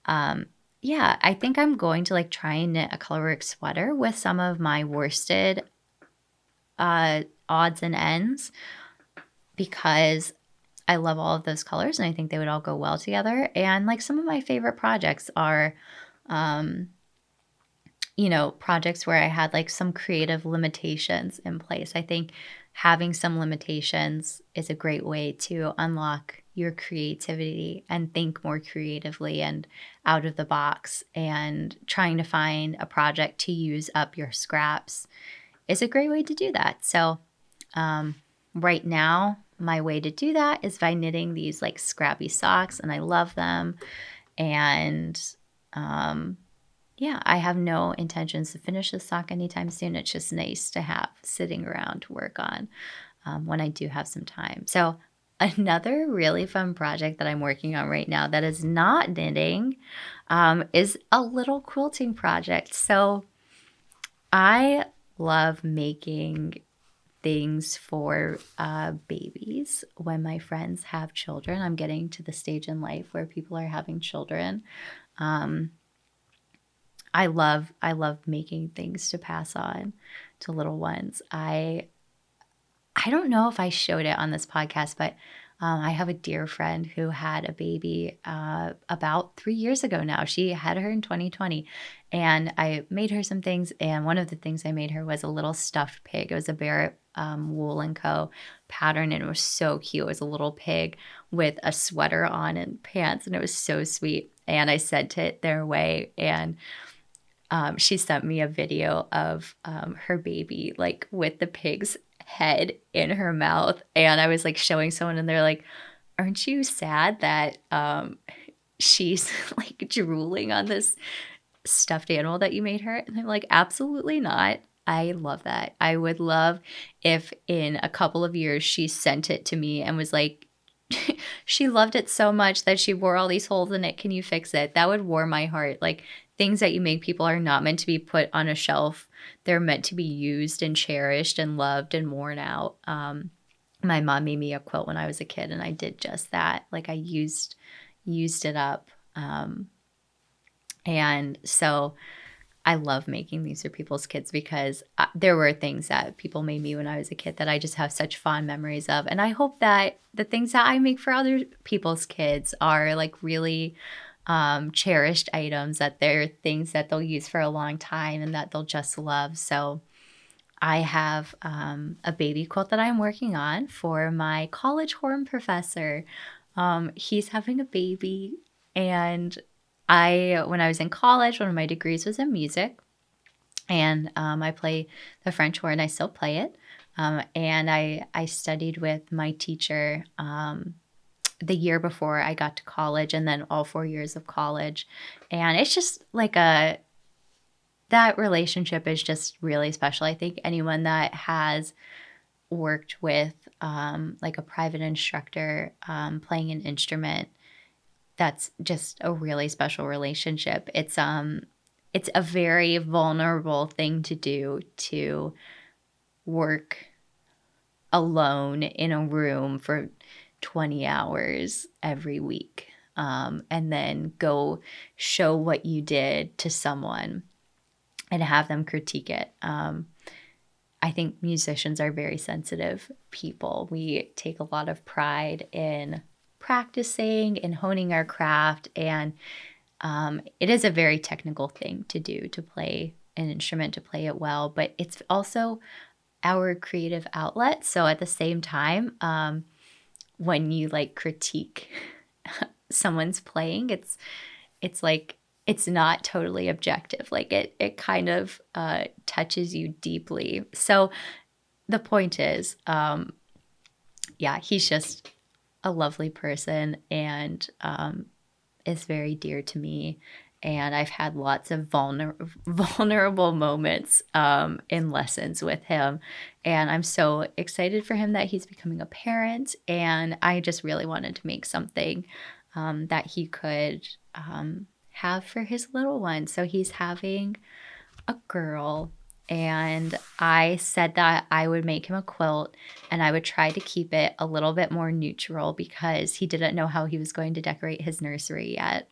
yeah, I think I'm going to like try and knit a colorwork sweater with some of my worsted odds and ends, because I love all of those colors, and I think they would all go well together. And like some of my favorite projects are, projects where I had like some creative limitations in place. I think having some limitations is a great way to unlock your creativity and think more creatively and out of the box. And trying to find a project to use up your scraps is a great way to do that. So, right now, my way to do that is by knitting these like scrappy socks, and I love them. And yeah, I have no intentions to finish this sock anytime soon. It's just nice to have sitting around to work on when I do have some time. So, another really fun project that I'm working on right now that is not knitting is a little quilting project. So, I love making things for babies when my friends have children. I'm getting to the stage in life where people are having children. I love making things to pass on to little ones. I don't know if I showed it on this podcast, but I have a dear friend who had a baby about 3 years ago now. She had her in 2020, and I made her some things. And one of the things I made her was a little stuffed pig. It was a Barrett Wool & Co. pattern, and it was so cute. It was a little pig with a sweater on and pants, and it was so sweet. And I sent it their way, and she sent me a video of her baby, like with the pig's head in her mouth. And I was like showing someone, and they're like, "Aren't you sad that she's like drooling on this stuffed animal that you made her?" And I'm like, "Absolutely not. I love that. I would love if in a couple of years she sent it to me and was like, she loved it so much that she wore all these holes in it. Can you fix it?" That would warm my heart. Like, things that you make people are not meant to be put on a shelf. They're meant to be used and cherished and loved and worn out. My mom made me a quilt when I was a kid, and I did just that. Like, I used it up. And so I love making these for people's kids because there were things that people made me when I was a kid that I just have such fond memories of. And I hope that the things that I make for other people's kids are like really cherished items, that they're things that they'll use for a long time and that they'll just love. So I have a baby quilt that I'm working on for my college horn professor. He's having a baby, and when I was in college, one of my degrees was in music, and I play the French horn. I still play it, and I studied with my teacher the year before I got to college, and then all 4 years of college. And it's just like that relationship is just really special. I think anyone that has worked with like a private instructor playing an instrument, that's just a really special relationship. It's a very vulnerable thing to do, to work alone in a room for 20 hours every week, and then go show what you did to someone and have them critique it. I think musicians are very sensitive people. We take a lot of pride in practicing and honing our craft, and it is a very technical thing to do, to play an instrument, to play it well, but it's also our creative outlet. So at the same time, when you like critique someone's playing, it's like it's not totally objective. Like it kind of touches you deeply. So the point is, yeah, he's just a lovely person, and is very dear to me. And I've had lots of vulnerable moments in lessons with him. And I'm so excited for him that he's becoming a parent. And I just really wanted to make something that he could have for his little one. So he's having a girl. And I said that I would make him a quilt, and I would try to keep it a little bit more neutral because he didn't know how he was going to decorate his nursery yet.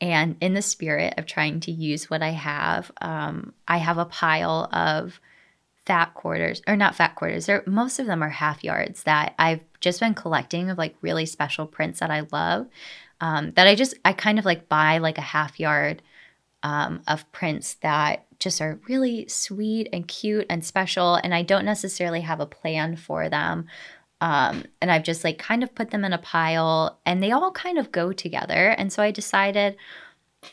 And in the spirit of trying to use what I have a pile of fat quarters, or not fat quarters. Most of them are half yards that I've just been collecting of like really special prints that I love. That I kind of like buy like a half yard of prints that just are really sweet and cute and special. And I don't necessarily have a plan for them. And I've just like kind of put them in a pile and they all kind of go together. And so I decided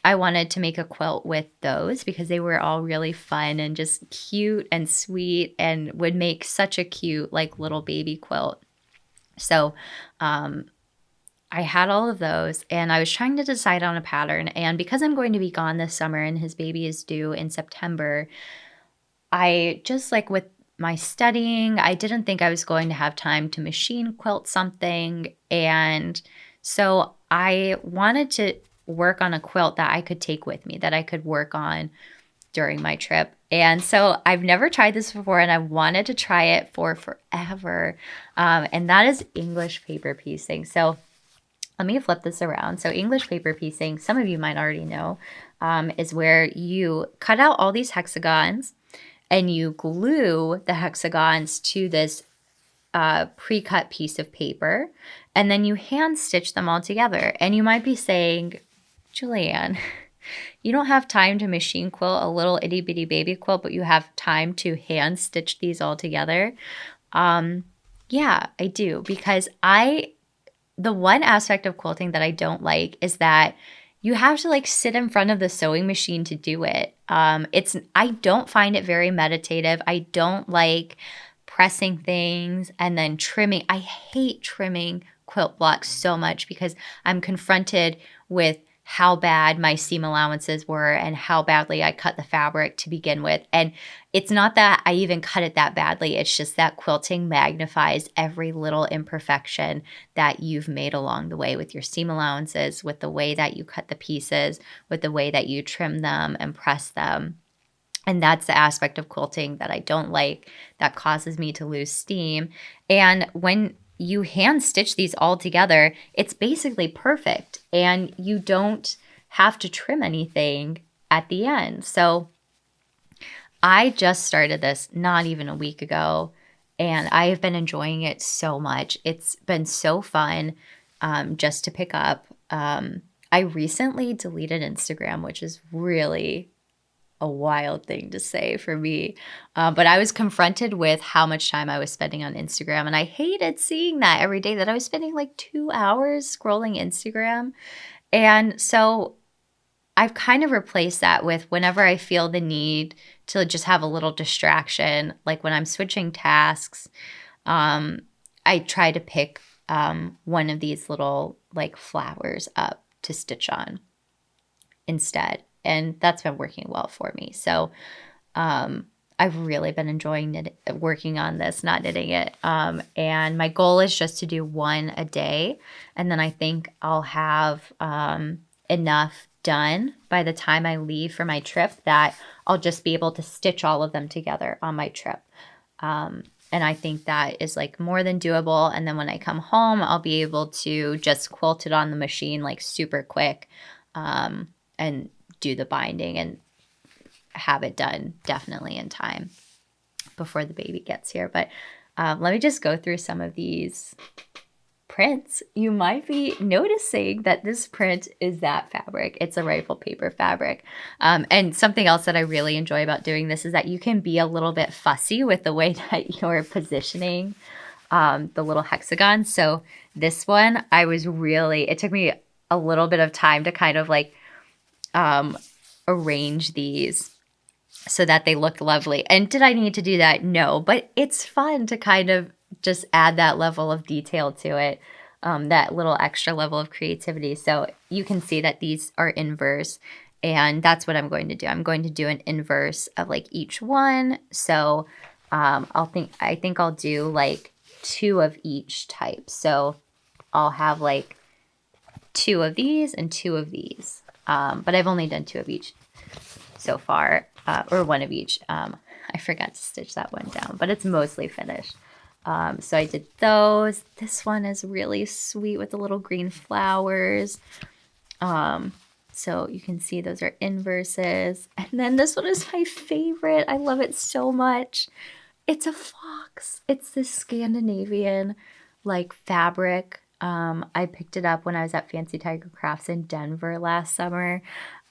I wanted to make a quilt with those because they were all really fun and just cute and sweet and would make such a cute like little baby quilt. So I had all of those and I was trying to decide on a pattern. And because I'm going to be gone this summer and his baby is due in September, I just like with my studying, I didn't think I was going to have time to machine quilt something. And so I wanted to work on a quilt that I could take with me, that I could work on during my trip. And so I've never tried this before and I wanted to try it for forever. And that is English paper piecing. So let me flip this around. So English paper piecing, some of you might already know, is where you cut out all these hexagons and you glue the hexagons to this pre-cut piece of paper, and then you hand stitch them all together. And you might be saying, Julianne, you don't have time to machine quilt a little itty bitty baby quilt, but you have time to hand stitch these all together. Yeah, I do, because the one aspect of quilting that I don't like is that you have to like sit in front of the sewing machine to do it. I don't find it very meditative. I don't like pressing things and then trimming. I hate trimming quilt blocks so much because I'm confronted with how bad my seam allowances were and how badly I cut the fabric to begin with. And it's not that I even cut it that badly. It's just that quilting magnifies every little imperfection that you've made along the way with your seam allowances, with the way that you cut the pieces, with the way that you trim them and press them. And that's the aspect of quilting that I don't like, that causes me to lose steam. And when you hand stitch these all together, it's basically perfect and you don't have to trim anything at the end. So I just started this not even a week ago and I have been enjoying it so much. It's been so fun just to pick up. I recently deleted Instagram, which is really a wild thing to say for me. But I was confronted with how much time I was spending on Instagram. And I hated seeing that every day, that I was spending like 2 hours scrolling Instagram. And so I've kind of replaced that with whenever I feel the need to just have a little distraction, like when I'm switching tasks, I try to pick one of these little like flowers up to stitch on instead. And that's been working well for me. So I've really been enjoying working on this, not knitting it. And my goal is just to do one a day. And then I think I'll have enough done by the time I leave for my trip that I'll just be able to stitch all of them together on my trip. And I think that is like more than doable. And then when I come home, I'll be able to just quilt it on the machine like super quick and do the binding and have it done definitely in time before the baby gets here. But let me just go through some of these prints. You might be noticing that this print is that fabric. It's a rifle paper fabric. And something else that I really enjoy about doing this is that you can be a little bit fussy with the way that you're positioning the little hexagons. So this one, it took me a little bit of time to kind of like arrange these so that they look lovely. And did I need to do that? No, but it's fun to kind of just add that level of detail to it, that little extra level of creativity. So you can see that these are inverse, and that's what I'm going to do. I'm going to do an inverse of like each one. So I think I'll do like 2 of each type. So I'll have like 2 of these and 2 of these. But I've only done 2 of each so far, or 1 of each. I forgot to stitch that one down, but it's mostly finished. So I did those. This one is really sweet with the little green flowers. So you can see those are inverses. And then this one is my favorite. I love it so much. It's a fox. It's this Scandinavian like fabric. I picked it up when I was at Fancy Tiger Crafts in Denver last summer.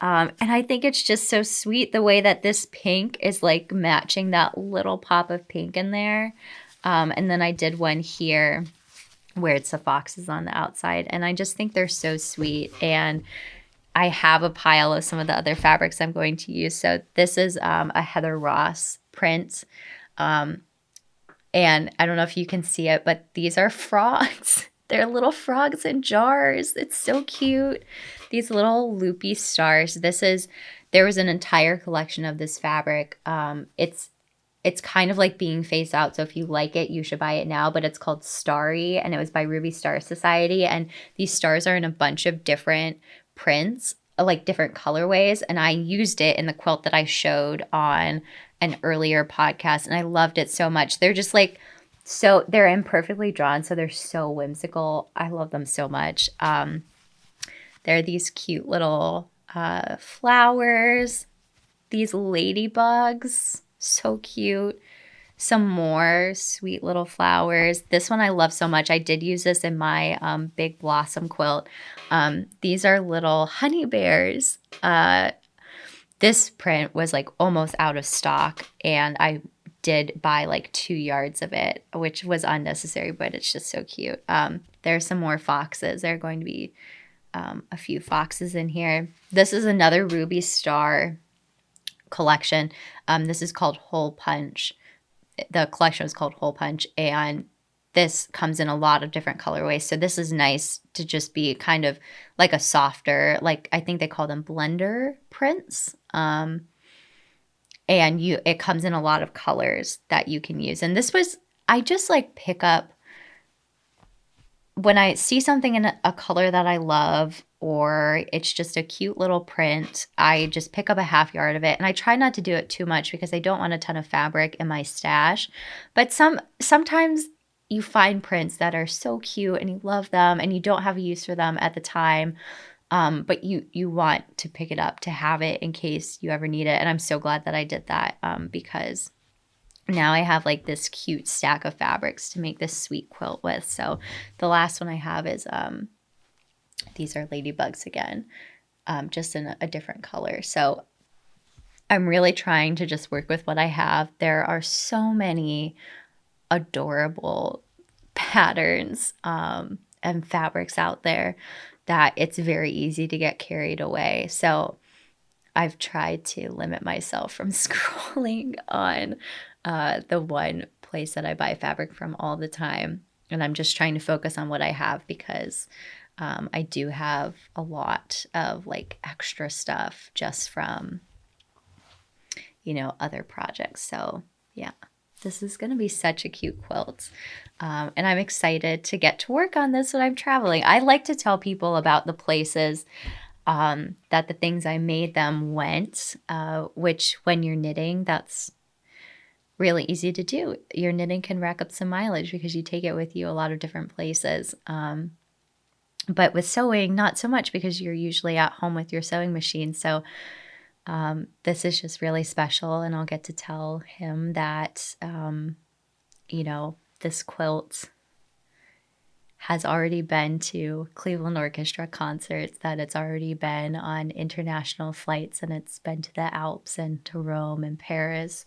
And I think it's just so sweet the way that this pink is like matching that little pop of pink in there. And then I did one here where it's the foxes on the outside. And I just think they're so sweet. And I have a pile of some of the other fabrics I'm going to use. So this is a Heather Ross print. And I don't know if you can see it, but these are frogs. They're little frogs in jars. It's so cute. These little loopy stars. There was an entire collection of this fabric. It's kind of like being phased out. So if you like it, you should buy it now. But it's called Starry, and it was by Ruby Star Society. And these stars are in a bunch of different prints, like different colorways. And I used it in the quilt that I showed on an earlier podcast, and I loved it so much. They're just like, so they're imperfectly drawn, so they're so whimsical. I love them so much. They're these cute little flowers, these ladybugs, so cute. Some more sweet little flowers. This one I love so much. I did use this in my big blossom quilt. These are little honey bears. This print was like almost out of stock, and I did buy like 2 yards of it, which was unnecessary, but it's just so cute. There's some more foxes. There are going to be a few foxes in here. This is another Ruby Star collection. This is called Hole Punch. The collection is called Hole Punch, and this comes in a lot of different colorways. So this is nice to just be kind of like a softer, like I think they call them blender prints. And it comes in a lot of colors that you can use. And I just like pick up when I see something in a color that I love, or it's just a cute little print, I just pick up a half yard of it. And I try not to do it too much because I don't want a ton of fabric in my stash. But sometimes you find prints that are so cute and you love them and you don't have a use for them at the time. But you want to pick it up to have it in case you ever need it. And I'm so glad that I did that because now I have like this cute stack of fabrics to make this sweet quilt with. So the last one I have is these are ladybugs again, just in a different color. So I'm really trying to just work with what I have. There are so many adorable patterns and fabrics out there that it's very easy to get carried away. So I've tried to limit myself from scrolling on the one place that I buy fabric from all the time. And I'm just trying to focus on what I have because I do have a lot of like extra stuff just from, other projects. So yeah, this is going to be such a cute quilt. And I'm excited to get to work on this when I'm traveling. I like to tell people about the places that the things I made them went, which when you're knitting, that's really easy to do. Your knitting can rack up some mileage because you take it with you a lot of different places. But with sewing, not so much because you're usually at home with your sewing machine. So this is just really special. And I'll get to tell him that, this quilt has already been to Cleveland Orchestra concerts, that it's already been on international flights, and it's been to the Alps and to Rome and Paris.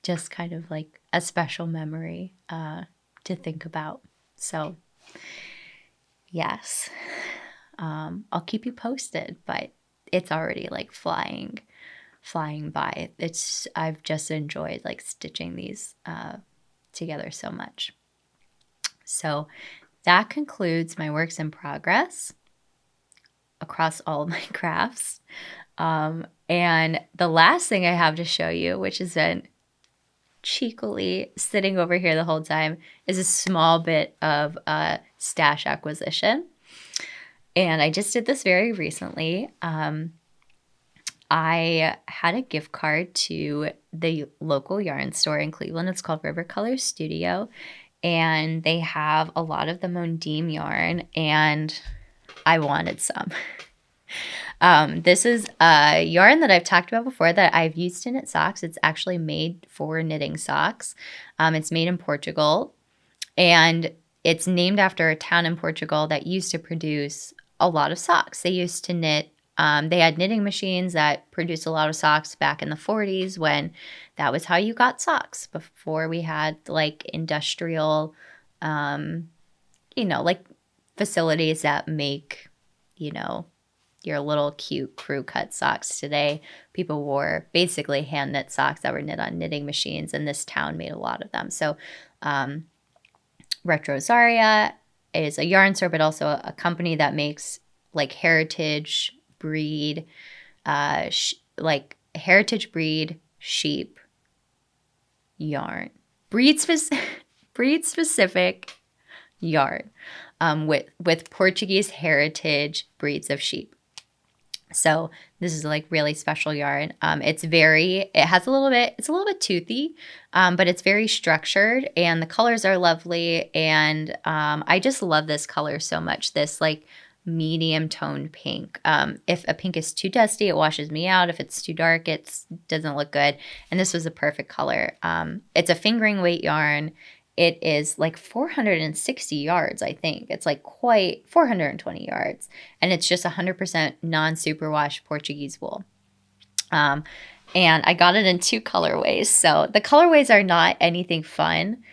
Just kind of like a special memory to think about. So yes, I'll keep you posted, but it's already like flying by. I've just enjoyed like stitching these together so much. So that concludes my works in progress across all of my crafts. And the last thing I have to show you, which has been cheekily sitting over here the whole time, is a small bit of stash acquisition. And I just did this very recently. I had a gift card to the local yarn store in Cleveland. It's called River Colors Studio. And they have a lot of the Mondim yarn, and I wanted some. This is a yarn that I've talked about before that I've used to knit socks. It's actually made for knitting socks. It's made in Portugal, and it's named after a town in Portugal that used to produce a lot of socks. They used to knit. They had knitting machines that produced a lot of socks back in the 40s when that was how you got socks before we had like industrial, like facilities that make, you know, your little cute crew cut socks today. People wore basically hand knit socks that were knit on knitting machines, and this town made a lot of them. So, Retrosaria is a yarn store, but also a company that makes like heritage breed, heritage breed sheep yarn, breed specific yarn, with Portuguese heritage breeds of sheep. So this is like really special yarn. It's a little bit toothy, but it's very structured and the colors are lovely. And I just love this color so much. This like medium toned pink. If a pink is too dusty, it washes me out. If it's too dark, it doesn't look good. And this was a perfect color. It's a fingering weight yarn. It is like 460 yards, I think. It's like quite 420 yards. And it's just 100% non-superwash Portuguese wool. And I got it in 2 colorways. So the colorways are not anything fun.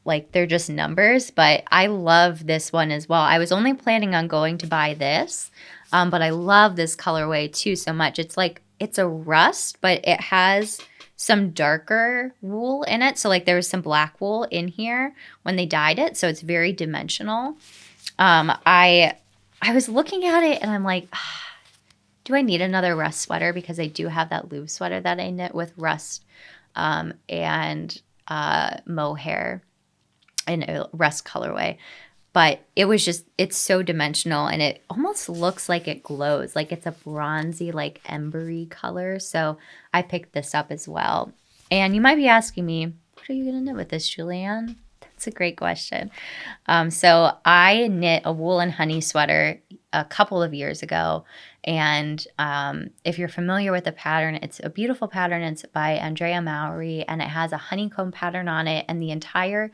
Like they're just numbers. But I love this one as well. I was only planning on going to buy this. But I love this colorway too so much. It's a rust, but it has some darker wool in it. So like there was some black wool in here when they dyed it. So it's very dimensional. I was looking at it and I'm like, do I need another rust sweater? Because I do have that loop sweater that I knit with rust and mohair in a rust colorway. But it's so dimensional and it almost looks like it glows. Like it's a bronzy, like embery color. So I picked this up as well. And you might be asking me, what are you going to knit with this, Julianne? That's a great question. So I knit a wool and honey sweater a couple of years ago. And if you're familiar with the pattern, it's a beautiful pattern. It's by Andrea Mowry and it has a honeycomb pattern on it. And the entire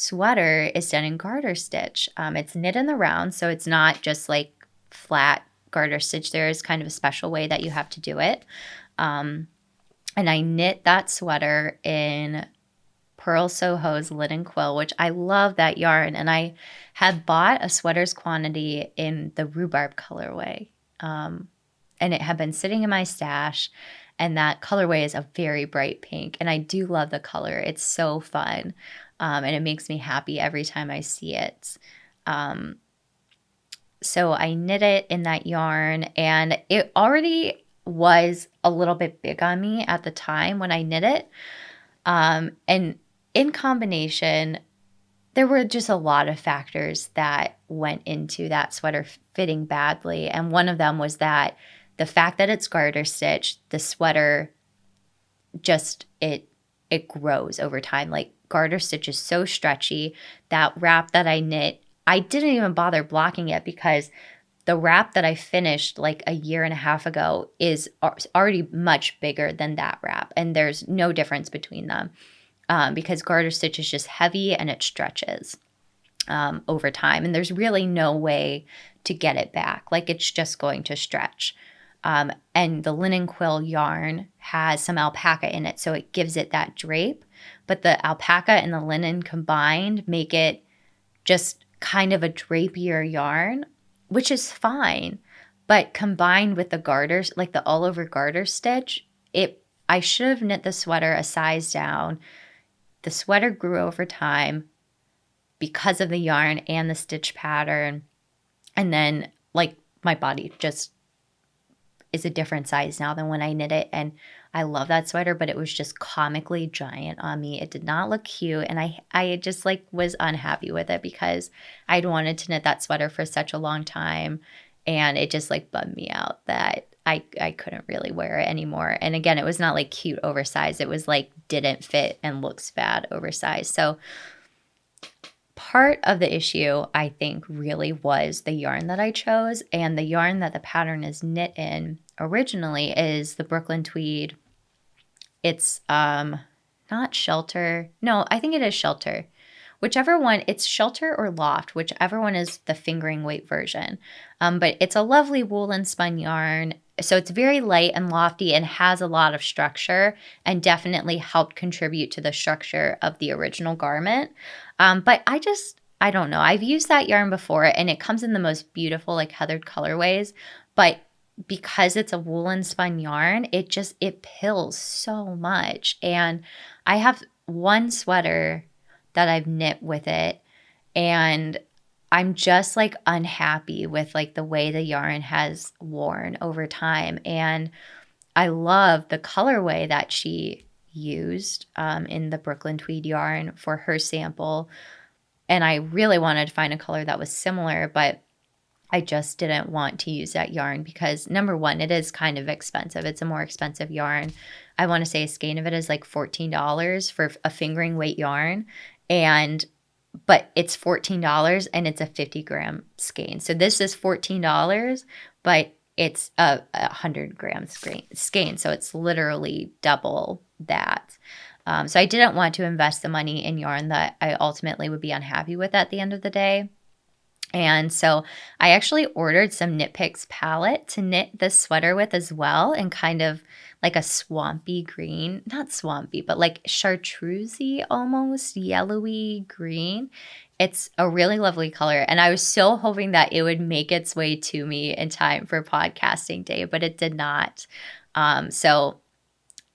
sweater is done in garter stitch. It's knit in the round, so it's not just like flat garter stitch. There is kind of a special way that you have to do it. And I knit that sweater in Pearl Soho's linen quill, which I love that yarn. And I had bought a sweater's quantity in the rhubarb colorway. And it had been sitting in my stash. And that colorway is a very bright pink. And I do love the color. It's so fun. And it makes me happy every time I see it. So I knit it in that yarn, and it already was a little bit big on me at the time when I knit it. And in combination, there were just a lot of factors that went into that sweater fitting badly. And one of them was that the fact that it's garter stitch, the sweater just, it grows over time. Like garter stitch is so stretchy. That wrap that I knit, I didn't even bother blocking it because the wrap that I finished like a year and a half ago is already much bigger than that wrap. And there's no difference between them because garter stitch is just heavy and it stretches over time. And there's really no way to get it back. Like it's just going to stretch. And the linen quill yarn has some alpaca in it, so it gives it that drape. But the alpaca and the linen combined make it just kind of a drapier yarn, which is fine. But combined with the garters, like the all over garter stitch, I should have knit the sweater a size down. The sweater grew over time because of the yarn and the stitch pattern. And then like my body just is a different size now than when I knit it. And I love that sweater, but it was just comically giant on me. It did not look cute. And I just like was unhappy with it because I'd wanted to knit that sweater for such a long time. And it just like bummed me out that I couldn't really wear it anymore. And again, it was not like cute oversized. It was like didn't fit and looks bad oversized. So part of the issue, I think, really was the yarn that I chose. And the yarn that the pattern is knit in originally is the Brooklyn Tweed. It's not Shelter. No, I think it is Shelter. Whichever one, it's Shelter or Loft, whichever one is the fingering weight version. But it's a lovely woolen spun yarn. So it's very light and lofty and has a lot of structure and definitely helped contribute to the structure of the original garment. But I don't know. I've used that yarn before and it comes in the most beautiful, like heathered colorways. But because it's a woolen spun yarn, it pills so much. And I have one sweater that I've knit with it, and I'm just like unhappy with like the way the yarn has worn over time. And I love the colorway that she used in the Brooklyn Tweed yarn for her sample. And I really wanted to find a color that was similar, but I just didn't want to use that yarn because, number one, it is kind of expensive. It's a more expensive yarn. I want to say a skein of it is like $14 for a fingering weight yarn. But it's $14 and it's a 50-gram skein. So this is $14, but it's a 100-gram skein. So it's literally double that. So I didn't want to invest the money in yarn that I ultimately would be unhappy with at the end of the day. And so I actually ordered some Knit Picks palette to knit this sweater with as well, and kind of like a swampy green, not swampy, but like chartreusey, almost yellowy green. It's a really lovely color. And I was so hoping that it would make its way to me in time for podcasting day, but it did not. So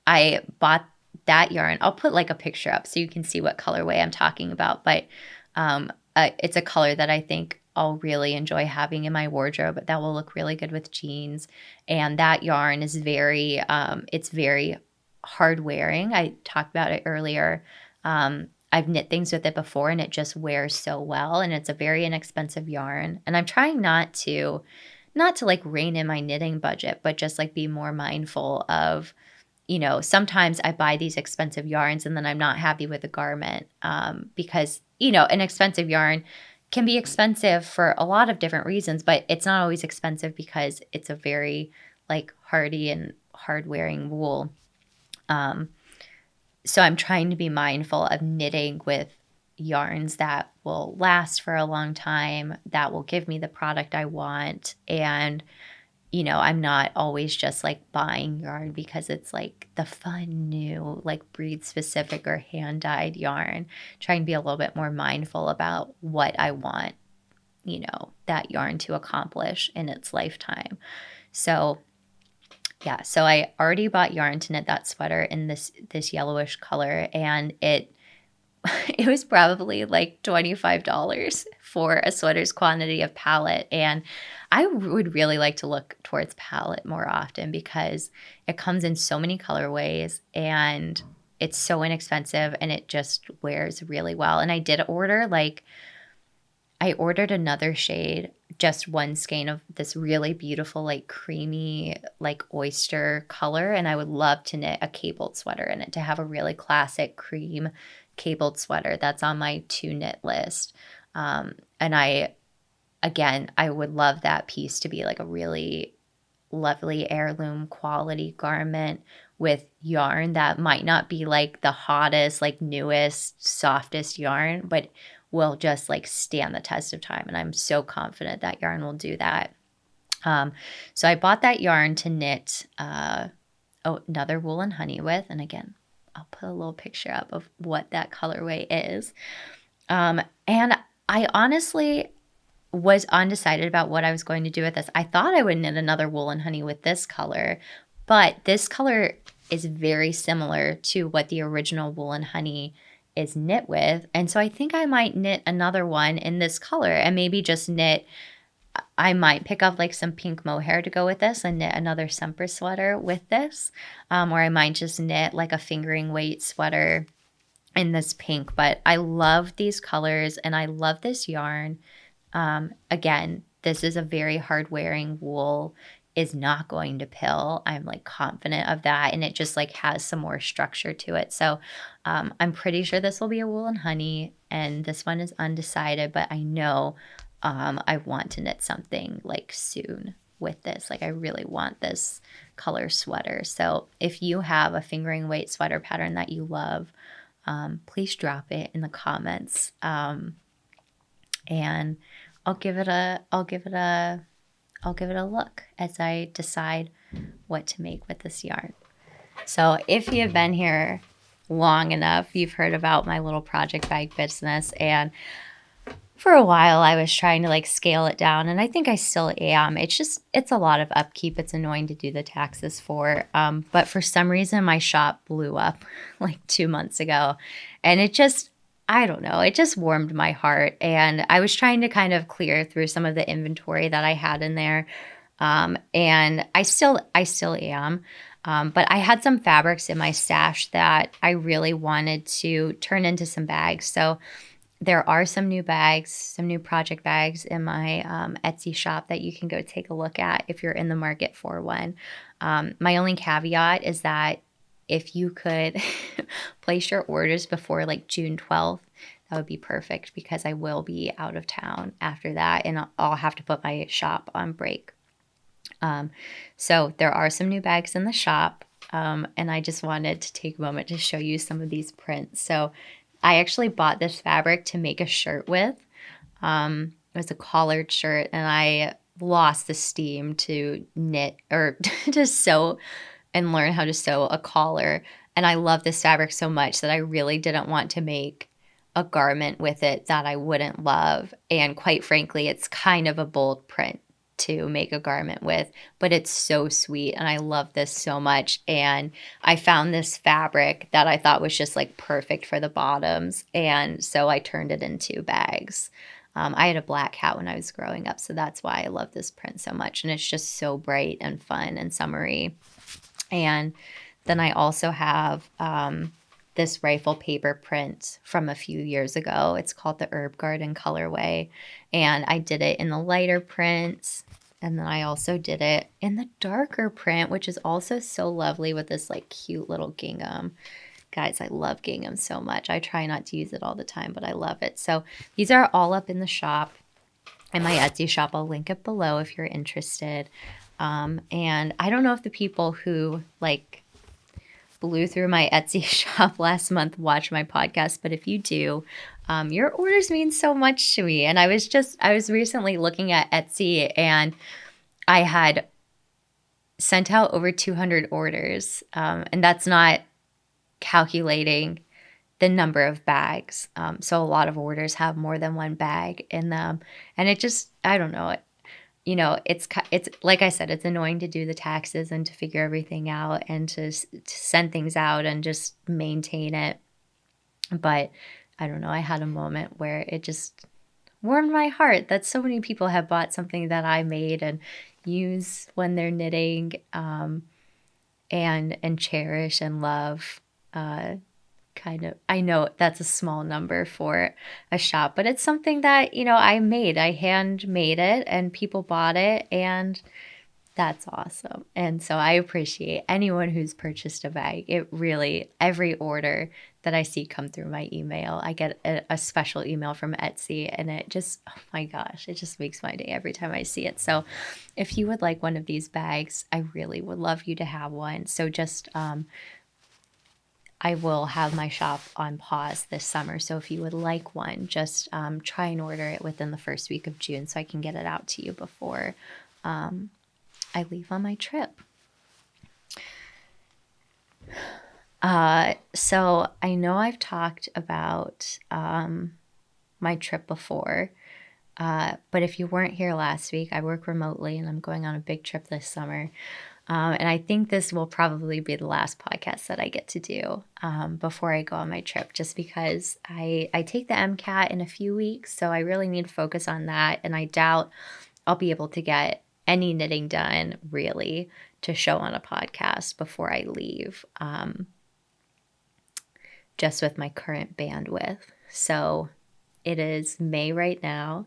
I bought that yarn. I'll put like a picture up so you can see what colorway I'm talking about. But it's a color that I think I'll really enjoy having in my wardrobe. That will look really good with jeans. And that yarn is it's very hard wearing. I talked about it earlier. I've knit things with it before and it just wears so well. And it's a very inexpensive yarn. And I'm trying not to like rein in my knitting budget, but just like be more mindful of, sometimes I buy these expensive yarns and then I'm not happy with the garment because, an expensive yarn can be expensive for a lot of different reasons, but it's not always expensive because it's a very like hardy and hard wearing wool. So I'm trying to be mindful of knitting with yarns that will last for a long time, that will give me the product I want. And, I'm not always just like buying yarn because it's like the fun new, like breed specific or hand dyed yarn. Trying to be a little bit more mindful about what I want, that yarn to accomplish in its lifetime. So yeah, so I already bought yarn to knit that sweater in this yellowish color, and it was probably like $25 for a sweater's quantity of palette. And I would really like to look towards palette more often because it comes in so many colorways and it's so inexpensive and it just wears really well. And I did order I ordered another shade, just one skein of this really beautiful, like creamy, like oyster color. And I would love to knit a cabled sweater in it, to have a really classic cream cabled sweater. That's on my to knit list. And I would love that piece to be like a really lovely heirloom quality garment with yarn that might not be like the hottest, like newest, softest yarn, but will just like stand the test of time. And I'm so confident that yarn will do that. So I bought that yarn to knit another Wool and Honey with. And again, I'll put a little picture up of what that colorway is. And I honestly was undecided about what I was going to do with this. I thought I would knit another Wool and Honey with this color, but this color is very similar to what the original Wool and Honey is knit with. And so I think I might knit another one in this color and maybe just I might pick up like some pink mohair to go with this and knit another Semper sweater with this. Or I might just knit like a fingering weight sweater in this pink. But I love these colors and I love this yarn. Again, this is a very hard wearing wool. is not going to pill. I'm like confident of that. And it just like has some more structure to it. So I'm pretty sure this will be a wool and honey. And this one is undecided, but I know I want to knit something like soon with this. Like I really want this color sweater. So if you have a fingering weight sweater pattern that you love, please drop it in the comments. And I'll give it a look as I decide what to make with this yarn. So if you've been here long enough, you've heard about my little project bag business, and for a while I was trying to like scale it down, and I think I still am. It's a lot of upkeep. It's annoying to do the taxes for. But for some reason my shop blew up like 2 months ago, and I don't know, it just warmed my heart. And I was trying to kind of clear through some of the inventory that I had in there. And I still am. But I had some fabrics in my stash that I really wanted to turn into some bags. So there are some new bags, some new project bags in my Etsy shop that you can go take a look at if you're in the market for one. My only caveat is that if you could place your orders before like June 12th, that would be perfect, because I will be out of town after that and I'll have to put my shop on break. So there are some new bags in the shop, and I just wanted to take a moment to show you some of these prints. So I actually bought this fabric to make a shirt with. It was a collared shirt, and I lost the steam to knit or to sew and learn how to sew a collar. And I love this fabric so much that I really didn't want to make a garment with it that I wouldn't love. And quite frankly, it's kind of a bold print to make a garment with, but it's so sweet and I love this so much. And I found this fabric that I thought was just like perfect for the bottoms, and so I turned it into bags. I had a black hat when I was growing up, so that's why I love this print so much, and it's just so bright and fun and summery. And then I also have this rifle paper print from a few years ago. It's called the Herb Garden colorway, and I did it in the lighter print, and then I also did it in the darker print, which is also so lovely with this like cute little gingham. Guys, I love gingham so much. I try not to use it all the time, but I love it. So these are all up in the shop, in my Etsy shop. I'll link it below if you're interested. And I don't know if the people who like blew through my Etsy shop last month watch my podcast, but if you do, your orders mean so much to me. And I was recently looking at Etsy, and I had sent out over 200 orders, and that's not calculating the number of bags. So a lot of orders have more than one bag in them, and it just, I don't know, it's like I said, it's annoying to do the taxes and to figure everything out and to send things out and just maintain it. But I don't know, I had a moment where it just warmed my heart that so many people have bought something that I made and use when they're knitting, and cherish and love. I know that's a small number for a shop, but it's something that, I made. I hand made it and people bought it, and that's awesome. And so I appreciate anyone who's purchased a bag. It really, every order that I see come through my email, I get a special email from Etsy, and it just, oh my gosh, it just makes my day every time I see it. So if you would like one of these bags, I really would love you to have one. So just, I will have my shop on pause this summer. So if you would like one, just try and order it within the first week of June so I can get it out to you before I leave on my trip. So I know I've talked about my trip before, but if you weren't here last week, I work remotely and I'm going on a big trip this summer. And I think this will probably be the last podcast that I get to do before I go on my trip, just because I take the MCAT in a few weeks, so I really need to focus on that, and I doubt I'll be able to get any knitting done, really, to show on a podcast before I leave, just with my current bandwidth. So it is May right now,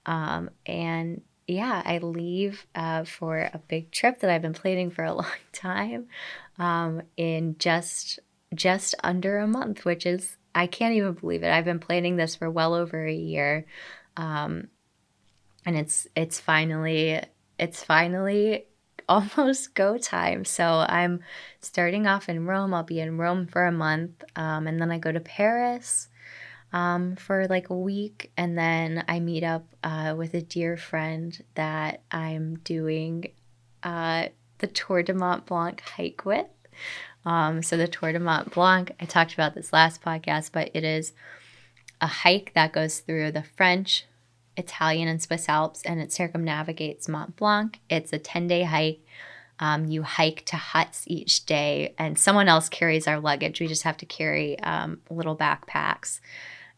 and yeah, I leave for a big trip that I've been planning for a long time in just under a month, which is, I can't even believe it. I've been planning this for well over a year. Um, and it's finally almost go time. So I'm starting off in Rome. I'll be in Rome for a month, and then I go to Paris for like a week, and then I meet up with a dear friend that I'm doing the Tour de Mont Blanc hike with. So the Tour de Mont Blanc, I talked about this last podcast, but it is a hike that goes through the French, Italian, and Swiss Alps, and it circumnavigates Mont Blanc. It's a 10-day hike. You hike to huts each day, and someone else carries our luggage. We just have to carry little backpacks,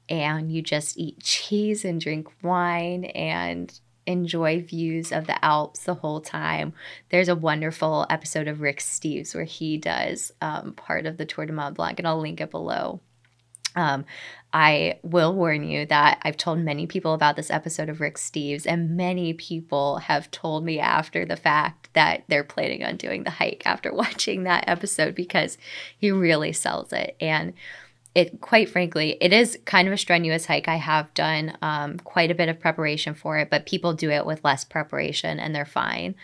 and you just eat cheese and drink wine and enjoy views of the Alps the whole time. There's a wonderful episode of Rick Steves where he does part of the Tour de Mont Blanc, and I'll link it below. I will warn you that I've told many people about this episode of Rick Steves, and many people have told me after the fact that they're planning on doing the hike after watching that episode, because he really sells it. And it, quite frankly, it is kind of a strenuous hike. I have done quite a bit of preparation for it, but people do it with less preparation and they're fine.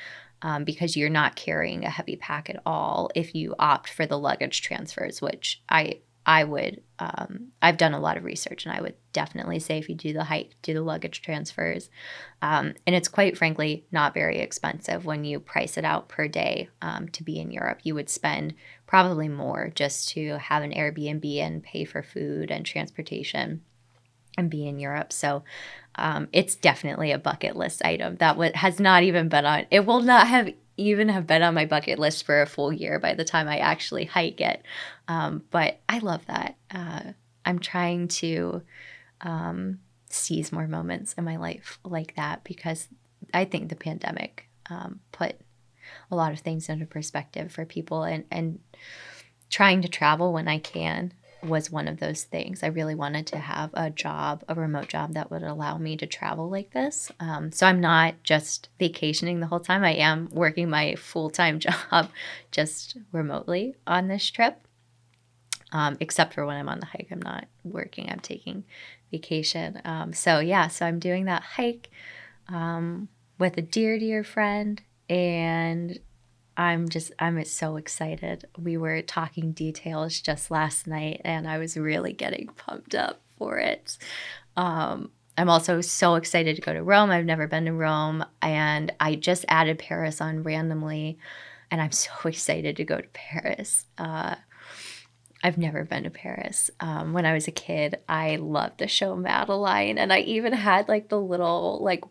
Because you're not carrying a heavy pack at all if you opt for the luggage transfers, which I would, I've done a lot of research, and I would definitely say if you do the hike, do the luggage transfers. And it's quite frankly not very expensive when you price it out per day to be in Europe. You would spend probably more just to have an Airbnb and pay for food and transportation and be in Europe. So it's definitely a bucket list item that has not even been on, it will not have even have been on my bucket list for a full year by the time I actually hike it. But I love that. I'm trying to seize more moments in my life like that, because I think the pandemic put a lot of things into perspective for people, and trying to travel when I can was one of those things. I really wanted to have a job, a remote job that would allow me to travel like this. So I'm not just vacationing the whole time. I am working my full-time job just remotely on this trip. Except for when I'm on the hike, I'm not working, I'm taking vacation. So I'm doing that hike with a dear friend, and I'm so excited. We were talking details just last night, and I was really getting pumped up for it. I'm also so excited to go to Rome. I've never been to Rome, and I just added Paris on randomly, and I'm so excited to go to Paris. I've never been to Paris. When I was a kid, I loved the show Madeline, and I even had like the little, like,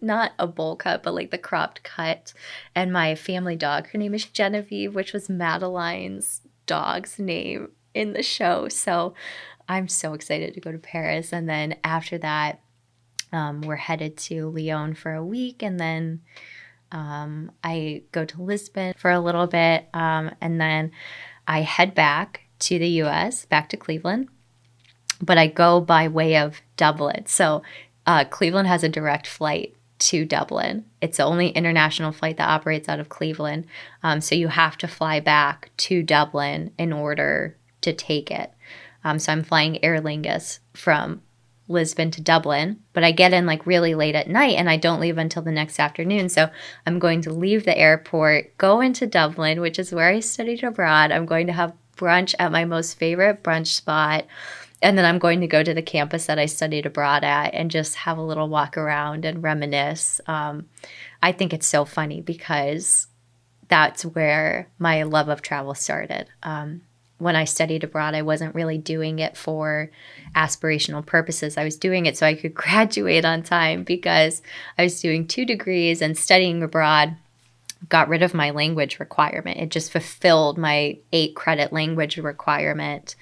not a bowl cut, but like the cropped cut. And my family dog, her name is Genevieve, which was Madeline's dog's name in the show. So I'm so excited to go to Paris. And then after that, we're headed to Lyon for a week, and then I go to Lisbon for a little bit, and then I head back to the US, back to Cleveland, but I go by way of Dublin. So Cleveland has a direct flight to Dublin. It's the only international flight that operates out of Cleveland. So you have to fly back to Dublin in order to take it. So I'm flying Aer Lingus from Lisbon to Dublin, but I get in like really late at night, and I don't leave until the next afternoon. So I'm going to leave the airport, go into Dublin, which is where I studied abroad. I'm going to have brunch at my most favorite brunch spot, and then I'm going to go to the campus that I studied abroad at and just have a little walk around and reminisce. I think it's so funny because that's where my love of travel started. When I studied abroad, I wasn't really doing it for aspirational purposes. I was doing it so I could graduate on time, because I was doing 2 degrees, and studying abroad got rid of my language requirement. It just fulfilled my 8-credit language requirement,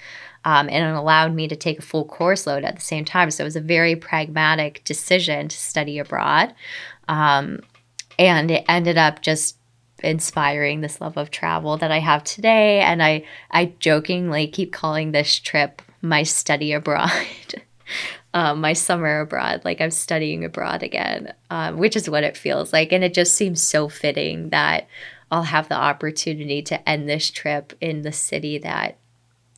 and it allowed me to take a full course load at the same time. So it was a very pragmatic decision to study abroad, and it ended up just inspiring this love of travel that I have today. And I jokingly keep calling this trip my study abroad my summer abroad, like I'm studying abroad again, which is what it feels like. And it just seems so fitting that I'll have the opportunity to end this trip in the city that,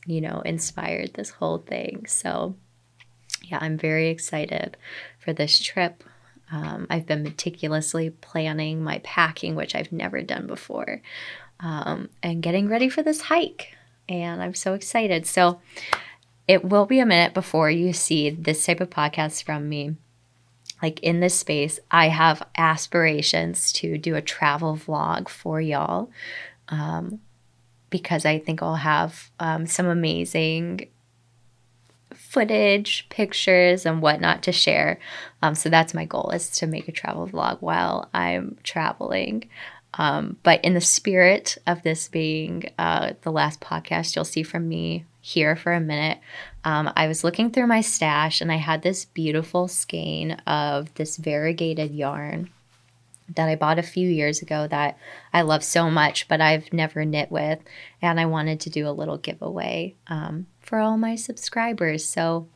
inspired this whole thing. So yeah, I'm very excited for this trip. I've been meticulously planning my packing, which I've never done before, and getting ready for this hike. And I'm so excited. So it will be a minute before you see this type of podcast from me. Like in this space, I have aspirations to do a travel vlog for y'all, because I think I'll have some amazing footage, pictures, and whatnot to share. So that's my goal, is to make a travel vlog while I'm traveling. But in the spirit of this being the last podcast you'll see from me here for a minute, I was looking through my stash and I had this beautiful skein of this variegated yarn that I bought a few years ago that I love so much, but I've never knit with. And I wanted to do a little giveaway for all my subscribers. So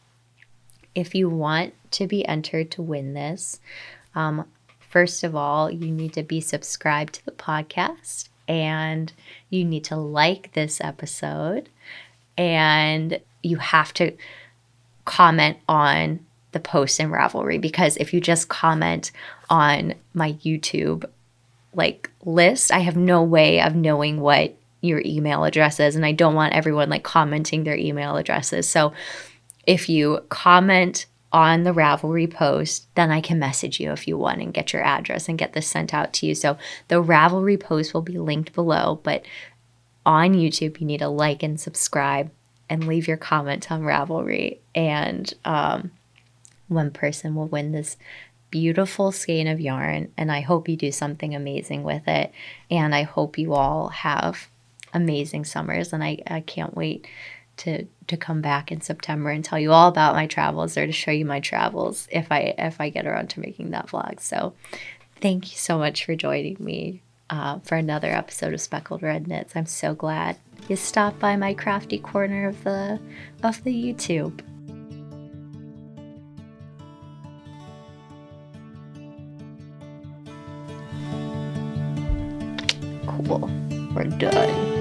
if you want to be entered to win this, first of all, you need to be subscribed to the podcast and you need to like this episode and you have to comment on the post in Ravelry, because if you just comment on my YouTube list, I have no way of knowing what your email address is, and I don't want everyone commenting their email addresses. So if you comment on the Ravelry post, then I can message you if you want and get your address and get this sent out to you. So the Ravelry post will be linked below, but on YouTube you need to like and subscribe and leave your comment on Ravelry, and one person will win this beautiful skein of yarn, and I hope you do something amazing with it, and I hope you all have amazing summers, and I can't wait to come back in September and tell you all about my travels, or to show you my travels if I get around to making that vlog. So thank you so much for joining me for another episode of Speckled Red Knits. I'm so glad you stopped by my crafty corner of the YouTube. Cool. We're done.